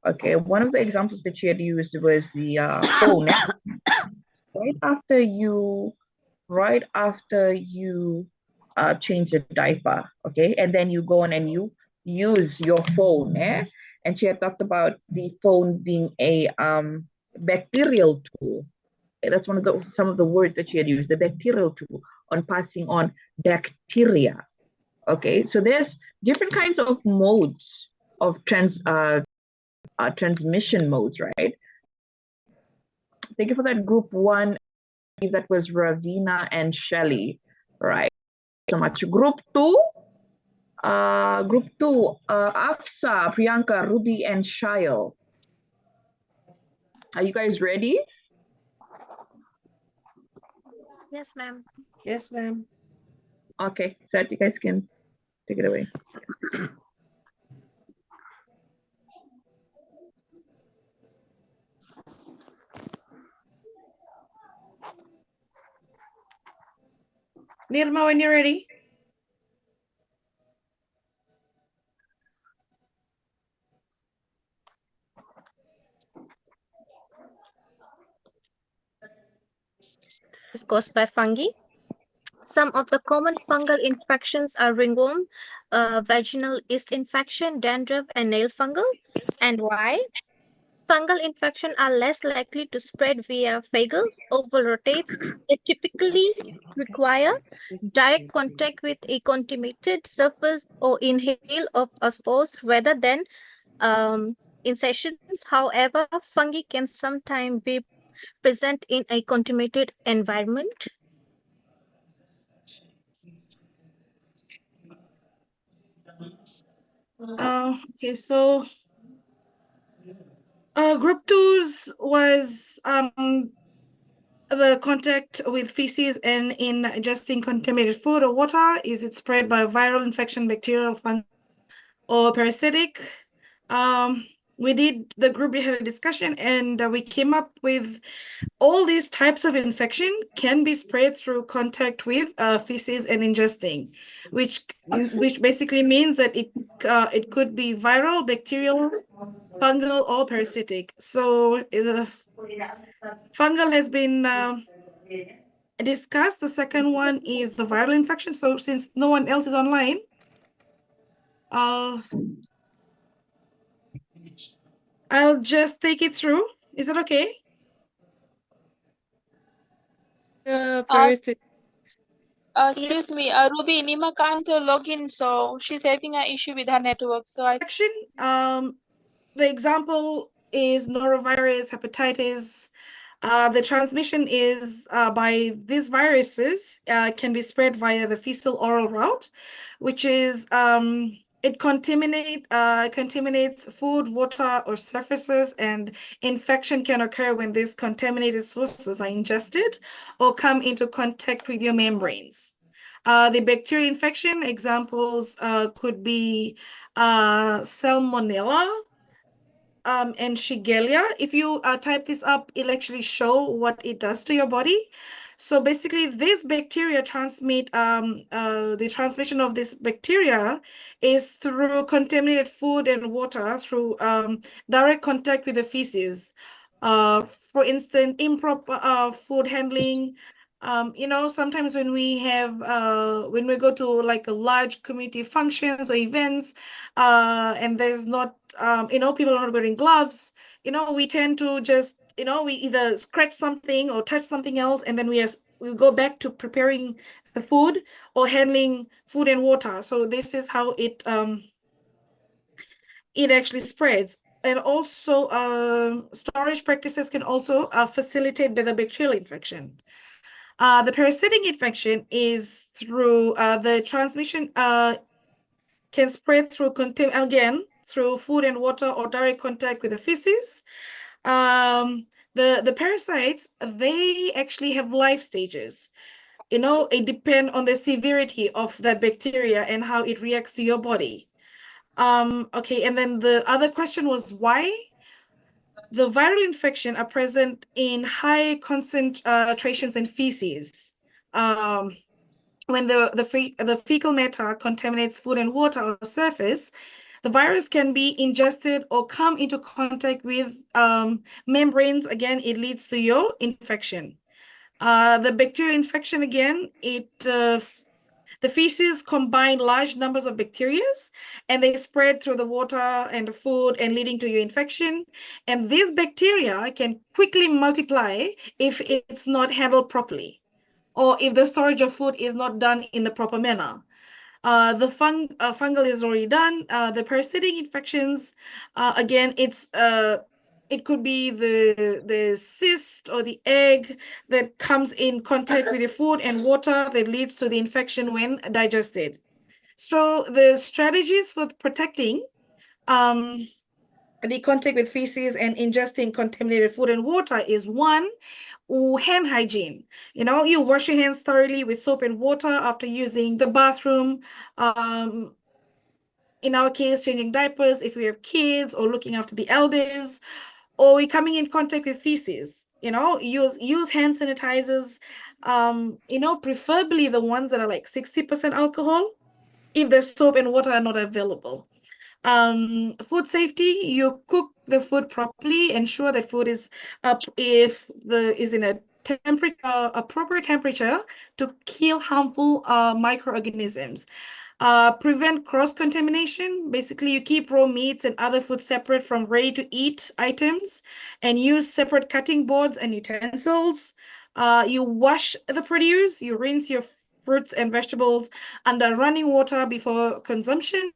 Okay, one of the examples that she had used was the phone. Right after you change the diaper, okay, and then you go on and you use your phone, and she had talked about the phone being a bacterial tool. That's one of the some of the words that she had used, the bacterial tool on passing on bacteria. Okay, so there's different kinds of modes of transmission modes, right? Thank you for that, group one. That was Ravina and Shelly, right? So much. Group two, Afsa, Priyanka, Ruby, and Shail. Are you guys ready? Yes, ma'am. Yes, ma'am. Okay, so you guys can take it away. Nirma, when you're ready. Is caused by fungi. Some of the common fungal infections are ringworm, vaginal yeast infection, dandruff, and nail fungal. And why? Fungal infections are less likely to spread via fecal oval rotates. They typically require direct contact with a contaminated surface or inhale of a spores rather than incissions. However, fungi can sometimes be present in a contaminated environment. Okay, so group twos was the contact with feces and in ingesting contaminated food or water. Is it spread by viral infection, bacterial, fungal, or parasitic? We did, the group had a discussion and we came up with all these types of infection can be spread through contact with feces and ingesting, which basically means that it could be viral, bacterial, fungal, or parasitic. So Fungal has been discussed. The second one is the viral infection. So since no one else is online, I'll just take it through. Is it okay? Excuse me, Ruby, Nima can't log in, so she's having an issue with her network. So I Infection, the example is norovirus, hepatitis. The transmission is by these viruses can be spread via the fecal oral route, which is it contaminates food, water, or surfaces, and infection can occur when these contaminated sources are ingested or come into contact with your membranes. The bacterial infection examples could be Salmonella, and Shigella. If you type this up, it'll actually show what it does to your body. So basically, this bacteria transmit, the transmission of this bacteria is through contaminated food and water through direct contact with the feces. For instance, improper food handling. Sometimes when we go to like a large community functions or events, and there's not, people are not wearing gloves, we tend to just, we either scratch something or touch something else, and then we go back to preparing the food or handling food and water. So this is how it actually spreads. And also, storage practices can also facilitate the bacterial infection. The parasitic infection is through the transmission can spread through through food and water or direct contact with the feces. The parasites, they actually have life stages. It depends on the severity of the bacteria and how it reacts to your body. Okay, and then the other question was why? The viral infection are present in high concentrations in feces. When the fecal matter contaminates food and water or surface, the virus can be ingested or come into contact with membranes. Again, it leads to your infection. The bacterial infection, again, the feces combine large numbers of bacteria and they spread through the water and the food and leading to your infection. And these bacteria can quickly multiply if it's not handled properly or if the storage of food is not done in the proper manner. The fungal is already done. The parasitic infections, again, it could be the cyst or the egg that comes in contact with the food and water that leads to the infection when digested. So the strategies for protecting the contact with feces and ingesting contaminated food and water is one, hand hygiene. You wash your hands thoroughly with soap and water after using the bathroom. In our case, changing diapers if we have kids or looking after the elders, or we're coming in contact with feces. Use hand sanitizers, preferably the ones that are like 60% alcohol if the soap and water are not available. Food safety, you cook the food properly, ensure that food is in a appropriate temperature to kill harmful microorganisms. Prevent cross-contamination. Basically, you keep raw meats and other food separate from ready-to-eat items and use separate cutting boards and utensils. You wash the produce, you rinse your fruits and vegetables under running water before consumption.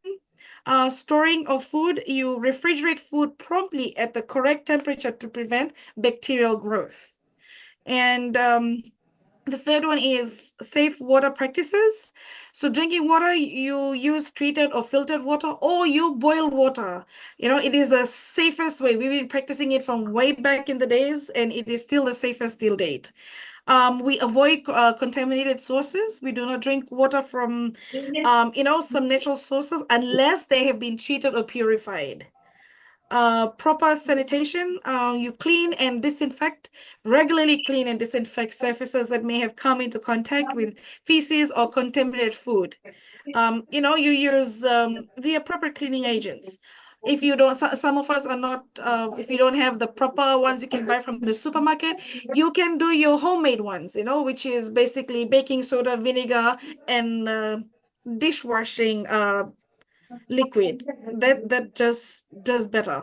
Storing of food, you refrigerate food promptly at the correct temperature to prevent bacterial growth. And the third one is safe water practices. So drinking water, you use treated or filtered water, or you boil water. It is the safest way. We've been practicing it from way back in the days, and it is still the safest till date. We avoid contaminated sources. We do not drink water from, some natural sources unless they have been treated or purified. Proper sanitation, you clean and disinfect, regularly clean and disinfect surfaces that may have come into contact with feces or contaminated food. You use the appropriate cleaning agents. if you don't, some of us are not, if you don't have the proper ones you can buy from the supermarket, you can do your homemade ones, you know, which is basically baking soda, vinegar, and dishwashing liquid. That just does better.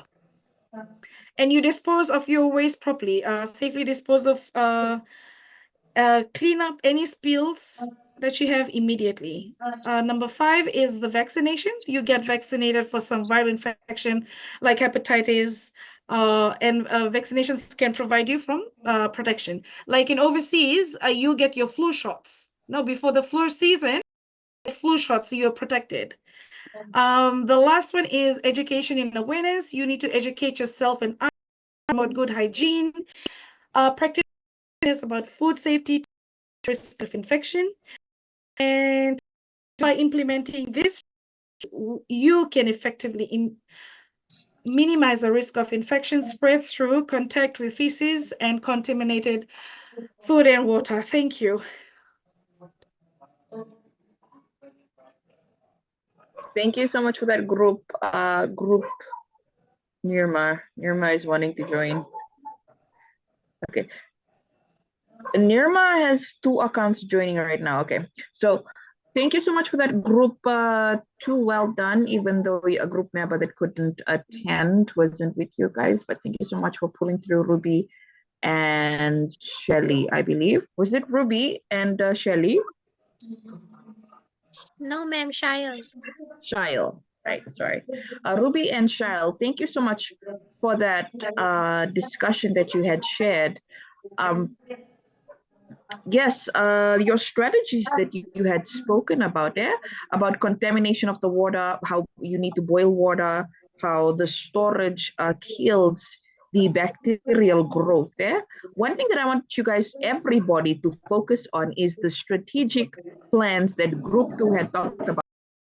And you dispose of your waste properly, safely dispose of, clean up any spills that you have immediately. Number 5 is the vaccinations. You get vaccinated for some viral infection like hepatitis, and vaccinations can provide you from protection. Like in overseas, you get your flu shots. No, before the flu season, flu shots, you're protected. The last one is education and awareness. You need to educate yourself and about good hygiene, practice about food safety, risk of infection, and by implementing this, you can effectively minimize the risk of infection spread through contact with feces and contaminated food and water. Thank you. Thank you so much for that group. Nirma is wanting to join. Okay. Nirma has 2 accounts joining right now. Okay, so thank you so much for that group 2. Well done, even though a group member that couldn't attend wasn't with you guys, but thank you so much for pulling through. Ruby and Shelly, I believe. Was it Ruby and Shelly? No, ma'am, Shail. Shail, right, sorry. Ruby and Shail, thank you so much for that discussion that you had shared. Yes, your strategies that you had spoken about there, about contamination of the water, how you need to boil water, how the storage kills the bacterial growth there. One thing that I want you guys, everybody, to focus on is the strategic plans that Group 2 had talked about.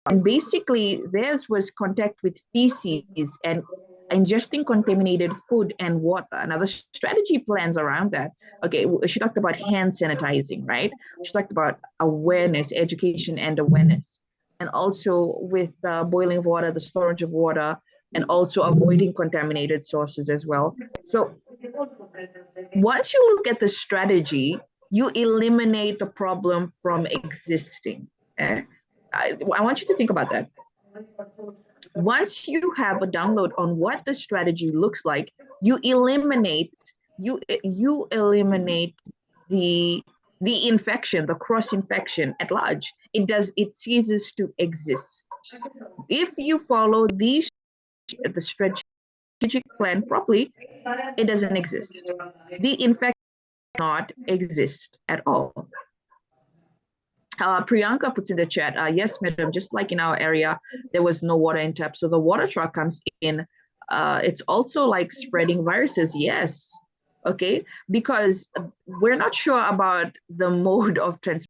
And basically, theirs was contact with feces and ingesting contaminated food and water. Now, the strategy plans around that, okay, she talked about hand sanitizing, right? She talked about awareness, education and awareness, and also with boiling of water, the storage of water, and also avoiding contaminated sources as well. So once you look at the strategy, you eliminate the problem from existing. I want you to think about that. Once you have a download on what the strategy looks like, you eliminate the infection, the cross infection at large. It ceases to exist. If you follow the strategic plan properly, it doesn't exist. The infection does not exist at all. Priyanka puts in the chat, yes, madam, just like in our area, there was no water in tap. So the water truck comes in. It's also like spreading viruses. Yes. Okay. Because we're not sure about the mode of transmission.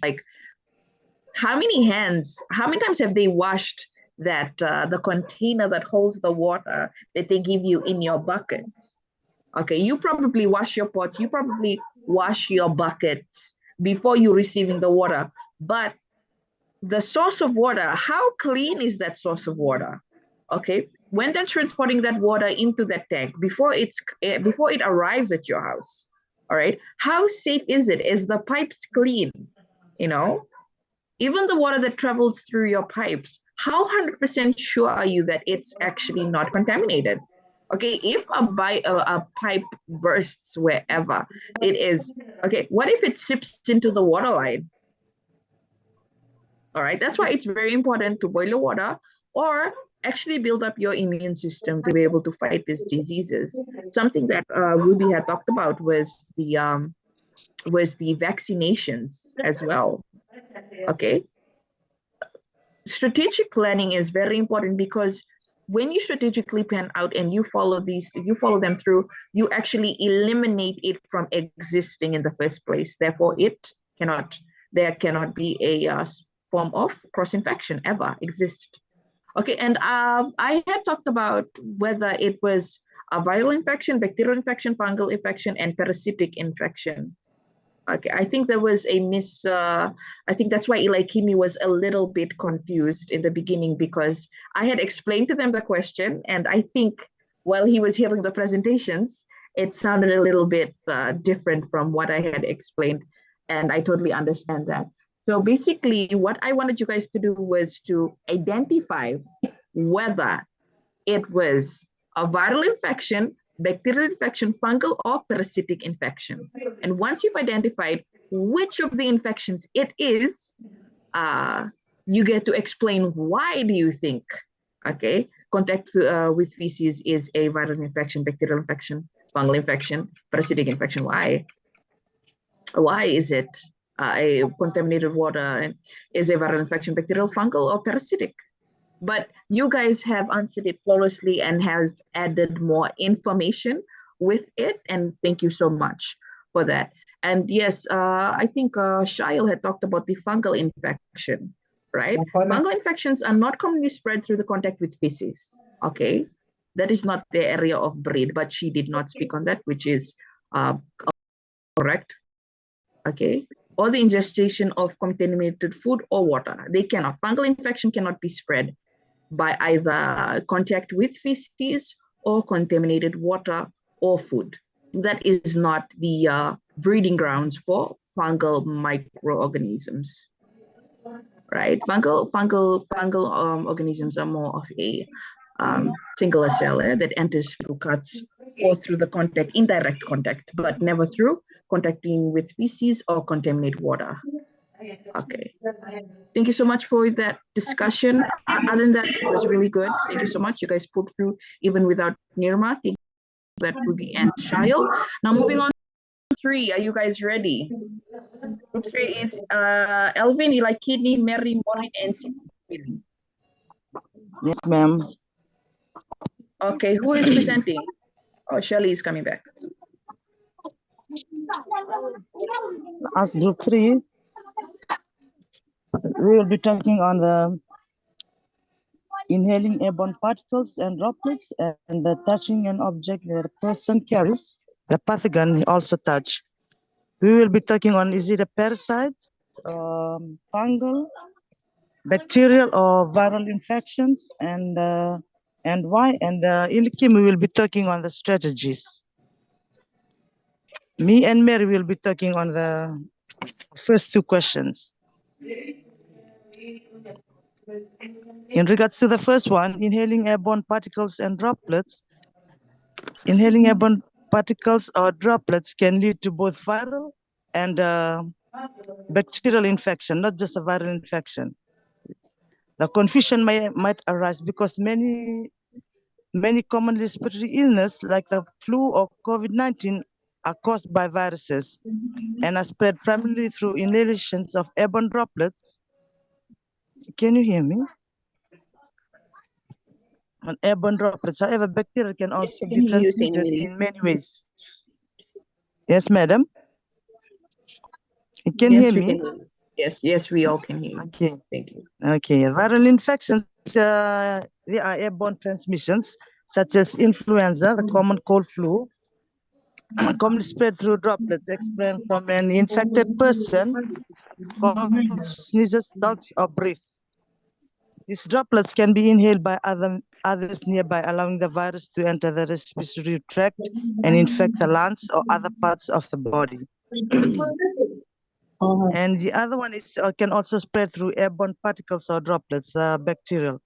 Like how many times have they washed that the container that holds the water that they give you in your buckets? Okay. You probably wash your pots. You probably wash your buckets before you receiving the water. But the source of water, how clean is that source of water? Okay, when they're transporting that water into that tank before it arrives at your house, all right, how safe is it? Is the pipes clean? You know, even the water that travels through your pipes, how 100% sure are you that it's actually not contaminated? Okay, if a pipe bursts wherever it is, okay, what if it sips into the water line? All right, that's why it's very important to boil your water or actually build up your immune system to be able to fight these diseases. Something that Ruby had talked about was the vaccinations as well. Okay. Strategic planning is very important because when you strategically plan out and you follow them through, you actually eliminate it from existing in the first place. Therefore, there cannot be a form of cross-infection ever exist. Okay, and I had talked about whether it was a viral infection, bacterial infection, fungal infection, and parasitic infection. Okay, I think there was a I think that's why Eli Kimi was a little bit confused in the beginning, because I had explained to them the question, and I think while he was hearing the presentations, it sounded a little bit different from what I had explained, and I totally understand that. So basically, what I wanted you guys to do was to identify whether it was a viral infection, bacterial infection, fungal, or parasitic infection. And once you've identified which of the infections it is, you get to explain why do you think, okay, contact with feces is a viral infection, bacterial infection, fungal infection, parasitic infection. Why? Why is it a contaminated water is a viral infection, bacterial, fungal, or parasitic? But you guys have answered it flawlessly and have added more information with it. And thank you so much for that. And yes, I think Shail had talked about the fungal infection, right? Fungal infections are not commonly spread through the contact with feces, okay? That is not the area of breed, but she did not speak on that, which is correct, okay? Or the ingestion of contaminated food or water. They cannot. Fungal infection cannot be spread by either contact with feces or contaminated water or food. That is not the breeding grounds for fungal microorganisms, right? Fungal organisms are more of a singular cell that enters through cuts or through the contact, indirect contact, but never through contacting with feces or contaminated water. Okay, thank you so much for that discussion. Other than that, it was really good. Thank you so much. You guys pulled through even without Nirma. Thank you for that, Ruby and Shail. Now moving on to 3. Are you guys ready? Group 3 is Elvin, Eli Kidney, Mary, Maureen, and Billy. Yes, ma'am. Okay, who is presenting? Oh, Shelly is coming back. As group 3, we will be talking on the inhaling airborne particles and droplets and the touching an object that a person carries, the pathogen also touch. We will be talking on, is it a parasite, fungal, bacterial or viral infections, and why. And in Kim, we will be talking on the strategies. Me and Mary will be talking on the first 2 questions. In regards to the first one, inhaling airborne particles and droplets, inhaling airborne particles or droplets can lead to both viral and bacterial infection, not just a viral infection. The confusion might arise because many common respiratory illness like the flu or COVID-19 are caused by viruses and are spread primarily through inhalations of airborne droplets. Can you hear me? On airborne droplets. However, bacteria can also be transmitted in many ways. Yes, madam? You can hear me? Yes, we all can hear you. Okay. Thank you. Okay, viral infections, they are airborne transmissions, such as influenza, the common cold flu, commonly spread through droplets explained from an infected person, coughs, sneezes, talks, or breathes. These droplets can be inhaled by others nearby, allowing the virus to enter the respiratory tract and infect the lungs or other parts of the body. And the other one is can also spread through airborne particles or droplets, bacterial.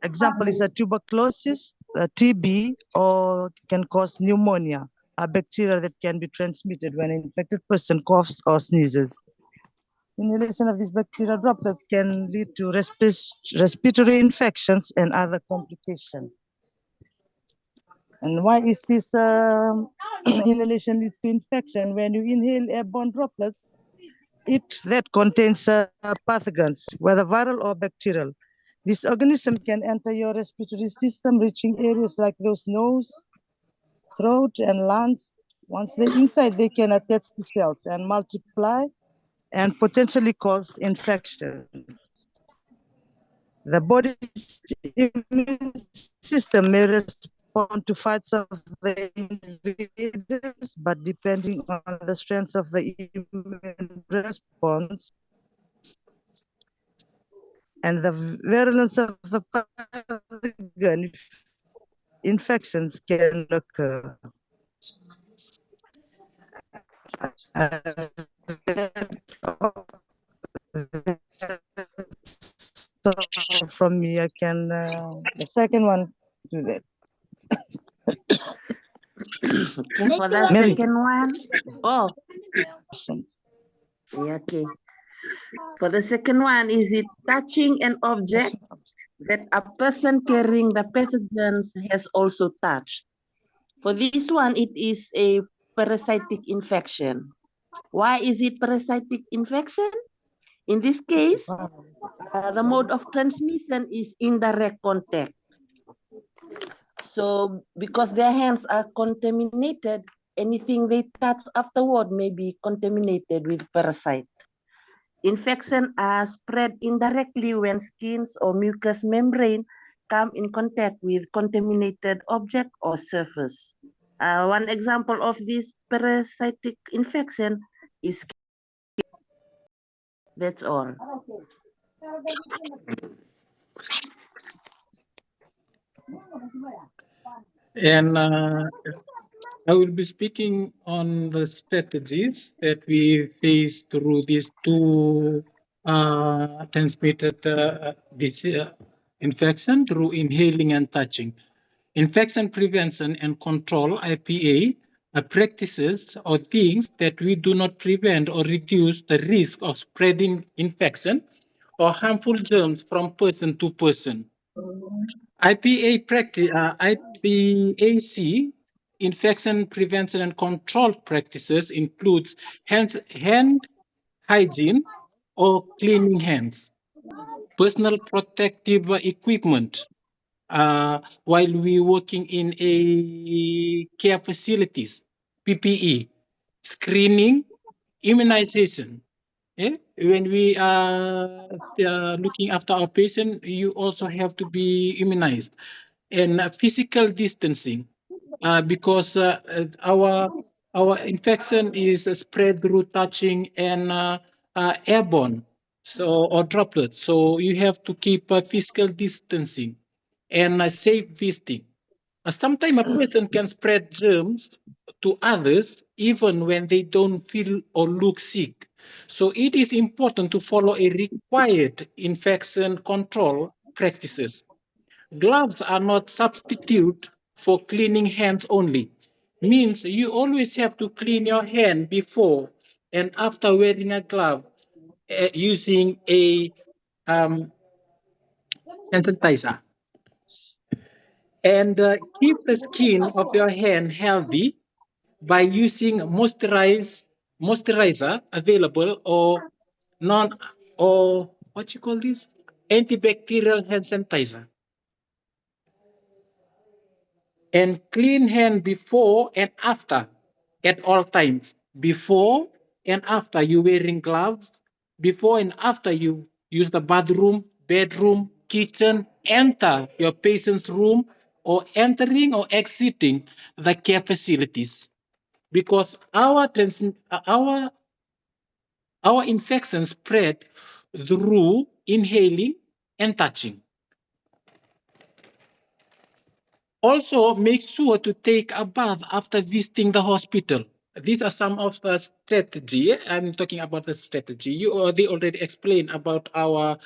Example is a tuberculosis, TB, or can cause pneumonia, a bacteria that can be transmitted when an infected person coughs or sneezes. Inhalation of these bacterial droplets can lead to respiratory infections and other complications. And why is this inhalation leads to infection? When you inhale airborne droplets, that contains pathogens, whether viral or bacterial. This organism can enter your respiratory system, reaching areas like those nose, throat, and lungs. Once they're inside, they can attach to cells and multiply and potentially cause infections. The body's immune system may respond respond to fights of the invaders, but depending on the strength of the immune response and the virulence of the pathogen, infections can occur. So from me, I can, the second one, do that. Okay, for the Mary. second one. Oh, yeah, okay. For the second one, is it touching an object that a person carrying the pathogens has also touched? For this one, it is a parasitic infection. Why is it parasitic infection? In this case, the mode of transmission is indirect contact. So because their hands are contaminated, anything they touch afterward may be contaminated with parasite. Infection are spread indirectly when skins or mucous membrane come in contact with contaminated object or surface. One example of this parasitic infection is that's all. And I will be speaking on the strategies that we face through these two transmitted infection through inhaling and touching. Infection prevention and control, IPA, are practices or things that we do not prevent or reduce the risk of spreading infection or harmful germs from person to person. IPAC, infection prevention and control practices includes hand hygiene or cleaning hands, personal protective equipment, while we working in a care facilities, PPE, screening, immunization. When we are looking after our patient, you also have to be immunized. And physical distancing, because our infection is spread through touching and airborne, so or droplets. So you have to keep physical distancing and safe visiting. Sometimes a person can spread germs to others even when they don't feel or look sick. So it is important to follow a required infection control practices. Gloves are not substitute for cleaning hands only. Means you always have to clean your hand before and after wearing a glove using a hand sanitizer. And keep the skin of your hand healthy by using moisturizer available or what you call this, antibacterial hand sanitizer. And clean hand before and after at all times. Before and after you wearing gloves, before and after you use the bathroom, bedroom, kitchen, enter your patient's room, or entering or exiting the care facilities. Because our infections spread through inhaling and touching. Also, make sure to take a bath after visiting the hospital. These are some of the strategy. I'm talking about the strategy. They already explained about our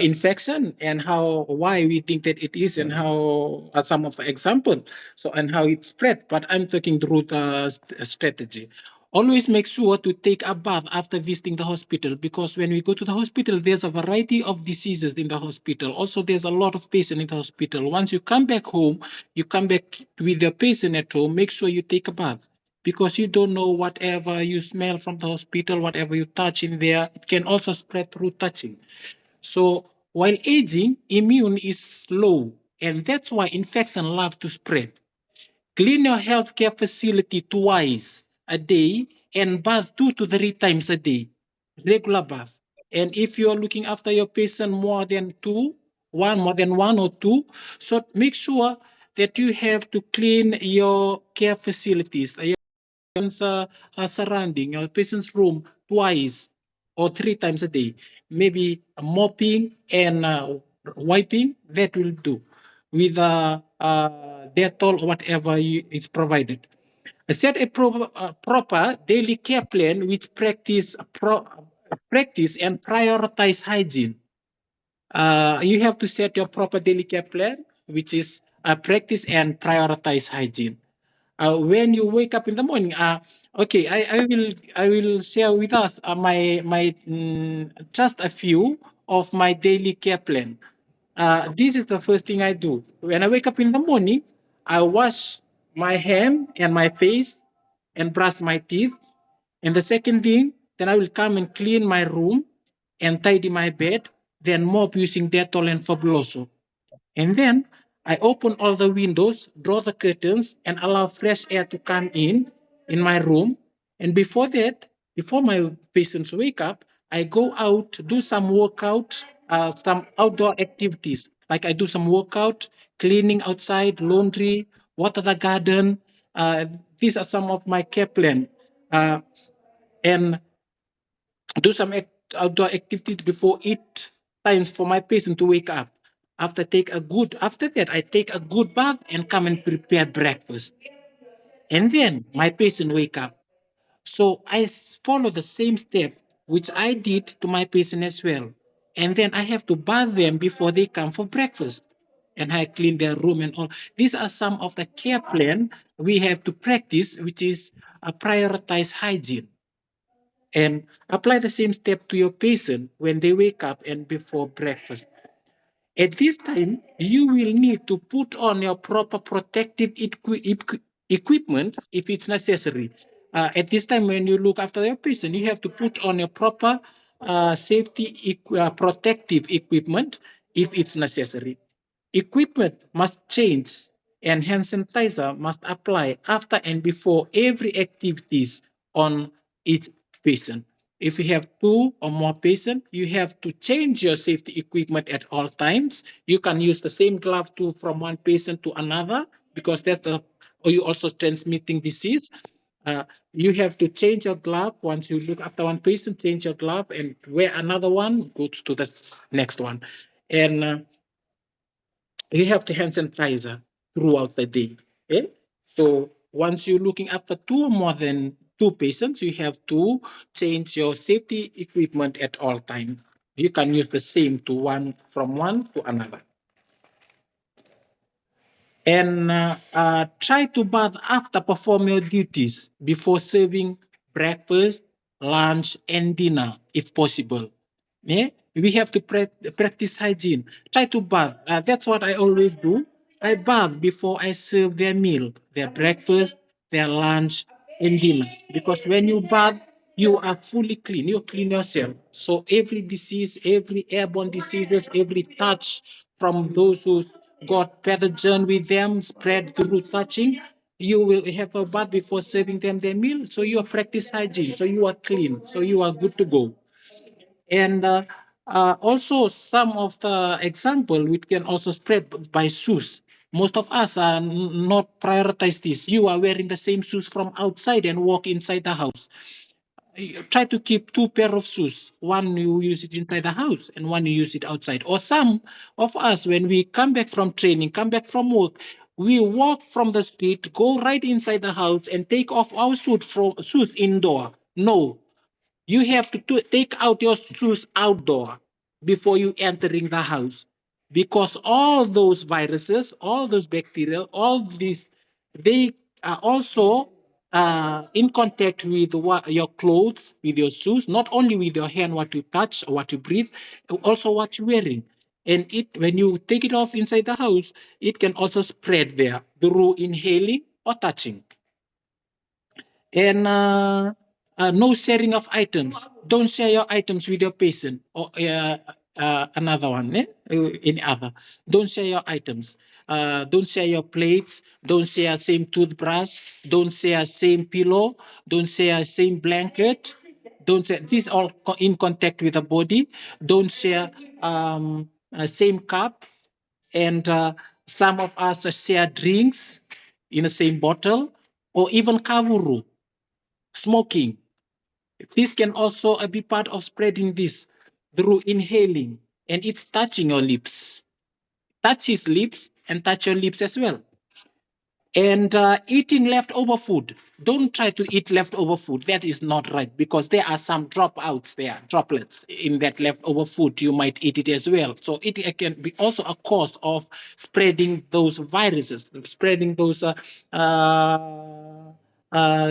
infection and why we think that it is, and how some of the example. So and how it spread. But I'm talking through the strategy. Always make sure to take a bath after visiting the hospital, because when we go to the hospital, there's a variety of diseases in the hospital. Also, there's a lot of patients in the hospital. Once you come back home, you come back with the patient at home, make sure you take a bath, because you don't know whatever you smell from the hospital, whatever you touch in there, it can also spread through touching. So while aging, immune is low, and that's why infection love to spread. Clean your healthcare facility twice a day and bath 2 to 3 times a day, regular bath. And if you're looking after your patient more than 2 more than one or two. So make sure that you have to clean your care facilities, your surrounding, your patient's room twice or 3 times a day. Maybe mopping and wiping, that will do with Dettol or whatever is provided. Set a proper daily care plan which practice and prioritize hygiene. You have to set your proper daily care plan, which is practice and prioritize hygiene. When you wake up in the morning, okay, I will share with us my just a few of my daily care plan. This is the first thing I do. When I wake up in the morning, I wash my hand and my face and brush my teeth. And the second thing, then I will come and clean my room and tidy my bed, then mop using Dettol and Fabuloso. And then I open all the windows, draw the curtains, and allow fresh air to come in my room. And before that, before my patients wake up, I go out, do some workout, some outdoor activities. Like I do some workout, cleaning outside, laundry, water the garden. These are some of my care plan. And do some outdoor activities before 8 times for my patient to wake up. After that, I take a good bath and come and prepare breakfast. And then my patient wake up. So I follow the same step which I did to my patient as well. And then I have to bath them before they come for breakfast. And I clean their room and all. These are some of the care plan we have to practice, which is prioritize hygiene. And apply the same step to your patient when they wake up and before breakfast. At this time, you will need to put on your proper protective equipment if it's necessary. At this time, when you look after your patient, you have to put on your proper safety protective equipment if it's necessary. Equipment must change and hand sanitizer must apply after and before every activities on each patient. If you have 2 or more patients, you have to change your safety equipment at all times. You can use the same glove from one patient to another because that's or you also transmitting disease. You have to change your glove once you look after one patient, change your glove and wear another one, go to the next one. And you have to hand sanitizer throughout the day. Okay? So once you're looking after 2 or more than 2 patients, you have to change your safety equipment at all times. You can use the same from one to another. And try to bath after perform your duties before serving breakfast, lunch, and dinner if possible. Yeah? We have to practice hygiene. Try to bath. That's what I always do. I bath before I serve their meal, their breakfast, their lunch, and dinner. Because when you bath, you are fully clean. You clean yourself. So every disease, every airborne diseases, every touch from those who got pathogen with them, spread through touching, you will have a bath before serving them their meal. So you are practice hygiene. So you are clean. So you are good to go. And also some of the example which can also spread by shoes. Most of us are not prioritize this. You are wearing the same shoes from outside and walk inside the house. You try to keep 2 pair of shoes. One you use it inside the house and one you use it outside. Or some of us, when we come back from training, come back from work, we walk from the street, go right inside the house and take off our shoes indoor. No, you have to take out your shoes outdoor before you entering the house, because all those viruses, all those bacteria, all these, they are also in contact with your clothes, with your shoes, not only with your hand, what you touch or what you breathe, also what you're wearing. And when you take it off inside the house, it can also spread there through inhaling or touching. And no sharing of items. Don't share your items with your patient or another one, any other. Don't share your items. Don't share your plates. Don't share same toothbrush. Don't share same pillow. Don't share same blanket. Don't share. These all in contact with the body. Don't share same cup, and some of us share drinks in the same bottle, or even kavuru, smoking. This can also be part of spreading this through inhaling, and it's touching your lips. Touch his lips and touch your lips as well. And eating leftover food. Don't try to eat leftover food. That is not right, because there are some droplets in that leftover food. You might eat it as well. So it can be also a cause of spreading those viruses, spreading those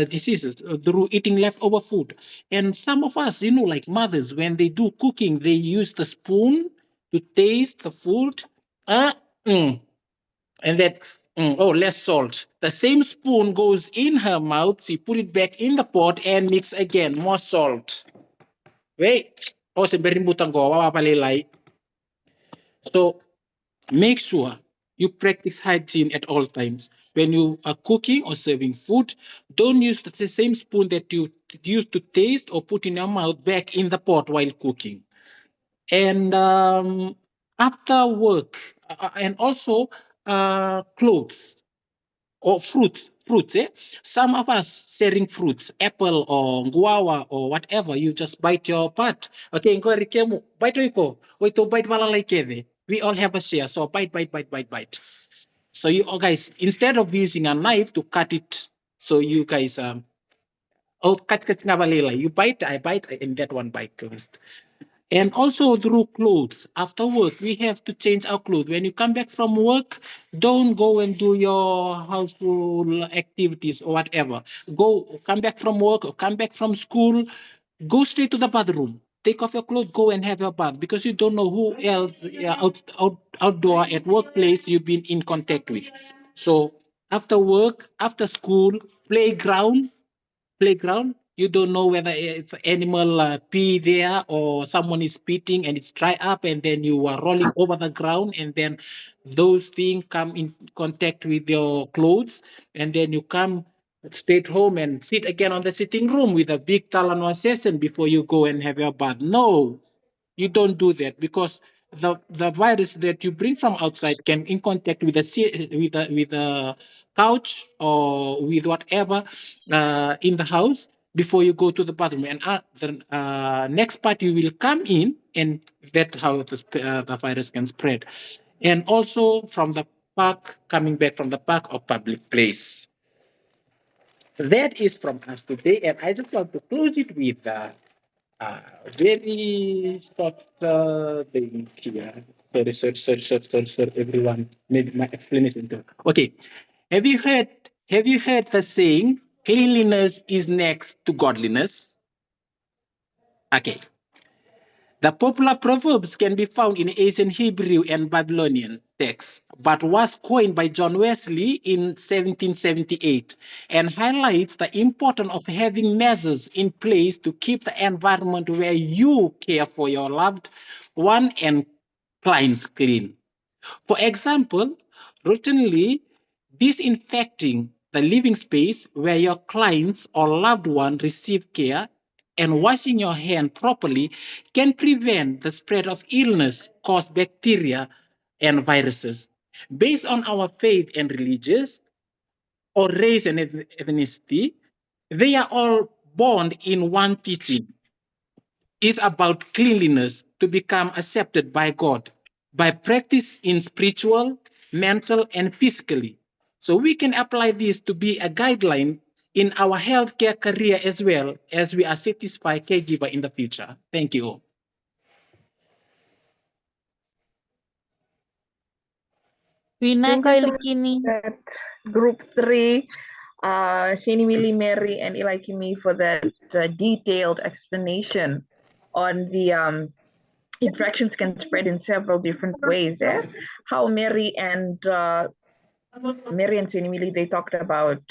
diseases through eating leftover food. And some of us, like mothers, when they do cooking, they use the spoon to taste the food. And that, oh, less salt. The same spoon goes in her mouth. She put it back in the pot and mix again, more salt. Wait. Oh, so make sure you practice hygiene at all times. When you are cooking or serving food, don't use the same spoon that you used to taste or put in your mouth back in the pot while cooking. And after work, and also clothes or fruits. Some of us sharing fruits, apple or guava or whatever, you just bite your part. Okay, go rikemu, bite iko, wait bite malalay kede. We all have a share, so bite. So you guys, instead of using a knife to cut it, so you guys cut nga balila. You bite, I bite, and that one bite first. And also through clothes. After work, we have to change our clothes. When you come back from work, don't go and do your household activities or whatever. Come back from work or come back from school, go straight to the bathroom. Take off your clothes, go and have your bath, because you don't know who else outdoor at workplace you've been in contact with. So after work, after school, playground, you don't know whether it's animal pee there or someone is spitting and it's dry up, and then you are rolling over the ground, and then those things come in contact with your clothes, and then you come straight home and sit again on the sitting room with a big Talanoa session before you go and have your bath. No, you don't do that, because the virus that you bring from outside can in contact with the couch or with whatever in the house before you go to the bathroom. And the next part you will come in, and that's how the virus can spread. And also from the park, coming back from the park or public place. That is from us today, and I just want to close it with very short thing here. Sorry, everyone. Maybe my explanation too. Okay. Have you heard the saying, cleanliness is next to godliness? Okay. The popular proverbs can be found in ancient Hebrew and Babylonian texts, but was coined by John Wesley in 1778 and highlights the importance of having measures in place to keep the environment where you care for your loved one and clients clean. For example, routinely disinfecting the living space where your clients or loved one receive care and washing your hand properly can prevent the spread of illness caused by bacteria and viruses. Based on our faith and religious or race and ethnicity, they are all born in one teaching. It's about cleanliness to become accepted by God by practice in spiritual, mental, and physically. So we can apply this to be a guideline in our healthcare career as well as we are satisfied caregiver in the future. Thank you. Thank you so much, that group 3, Shani, Millie, Mary, and Ilaikimi for that detailed explanation on the infections can spread in several different ways. How Mary and Shani, Millie, they talked about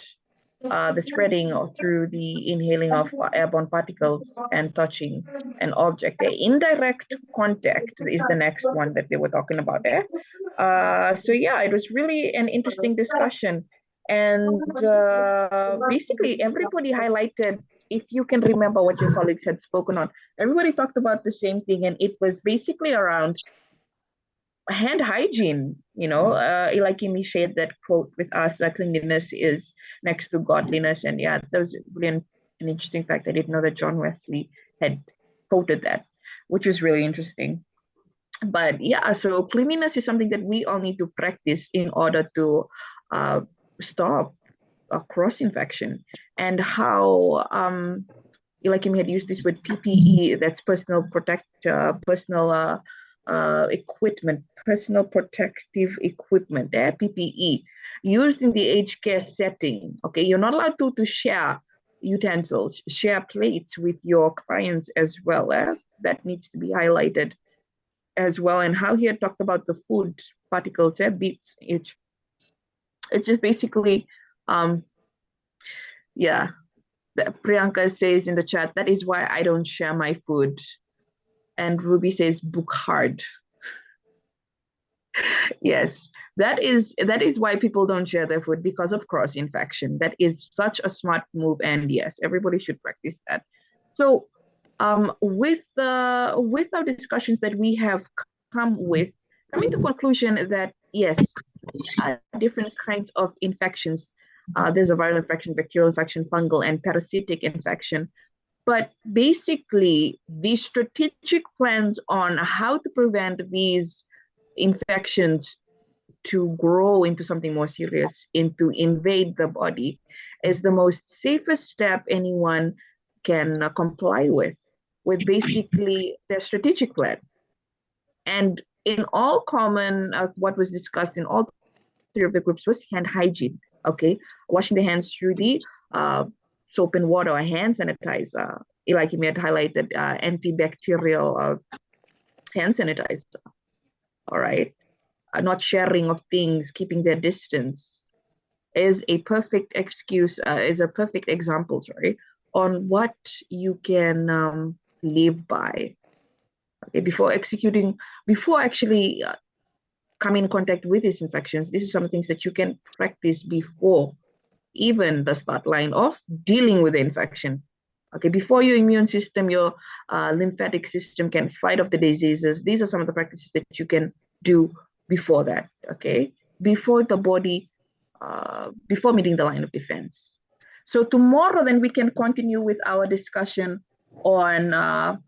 the spreading through the inhaling of airborne particles and touching an object. The indirect contact is the next one that they were talking about. So yeah, it was really an interesting discussion. And basically everybody highlighted, if you can remember what your colleagues had spoken on, everybody talked about the same thing, and it was basically around hand hygiene, like Imi shared that quote with us, cleanliness is next to godliness. And yeah, that was really an interesting fact. I didn't know that John Wesley had quoted that, which was really interesting. But yeah, so cleanliness is something that we all need to practice in order to stop cross-infection. And how Imi had used this word PPE, that's personal equipment, personal protective equipment, PPE, used in the aged care setting. Okay, you're not allowed to share utensils, share plates with your clients as well. That needs to be highlighted as well. And how he had talked about the food particles, bits each. It's just basically, yeah. Priyanka says in the chat, that is why I don't share my food. And Ruby says, book hard. Yes, that is why people don't share their food, because of cross-infection. That is such a smart move, and yes, everybody should practice that. So with our discussions that we have coming to conclusion that yes, different kinds of infections. There's a viral infection, bacterial infection, fungal, and parasitic infection. But basically, these strategic plans on how to prevent these infections to grow into something more serious, into invade the body, is the most safest step anyone can comply with basically their strategic plan. And in all common, what was discussed in all three of the groups was hand hygiene. Okay, washing the hands through the soap and water or hand sanitizer. Like you had highlighted, antibacterial hand sanitizer. All right, not sharing of things, keeping their distance is a perfect excuse, is a perfect example, sorry, on what you can live by. Okay, before actually come in contact with these infections, this is some things that you can practice before even the start line of dealing with the infection. Okay, before your immune system, your lymphatic system can fight off the diseases, these are some of the practices that you can do before that, okay? Before the body, before meeting the line of defense. So tomorrow then we can continue with our discussion on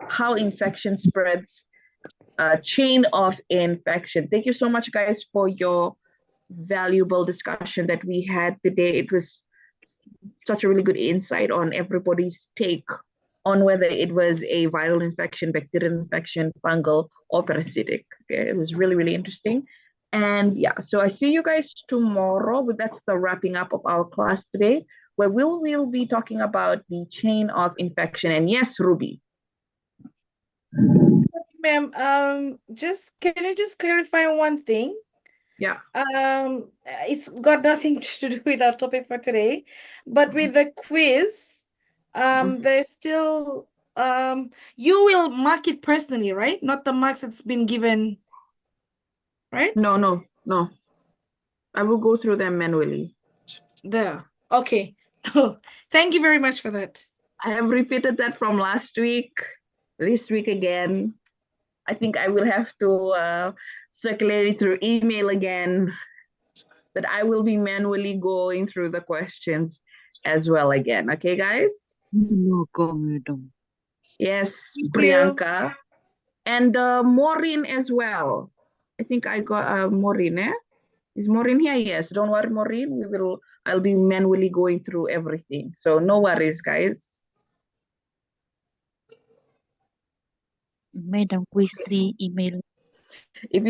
how infection spreads, chain of infection. Thank you so much, guys, for your valuable discussion that we had today. It was such a really good insight on everybody's take on whether it was a viral infection, bacterial infection, fungal, or parasitic. Okay, it was really, really interesting. And yeah, so I see you guys tomorrow, but that's the wrapping up of our class today, where we'll be talking about the chain of infection. And yes, Ruby. Ma'am, can you just clarify one thing? Yeah. It's got nothing to do with our topic for today, but with the quiz, there's still you will mark it personally, right? Not the marks that's been given, right? No. I will go through them manually. There. Okay. Thank you very much for that. I have repeated that from last week, this week again. I think I will have to circulate it through email again, that I will be manually going through the questions as well again. Okay, guys? Yes, Priyanka. And Maureen as well. I think I got Maureen, eh? Is Maureen here? Yes, don't worry, Maureen. I'll be manually going through everything. So no worries, guys. Madam Quiz 3 email. If you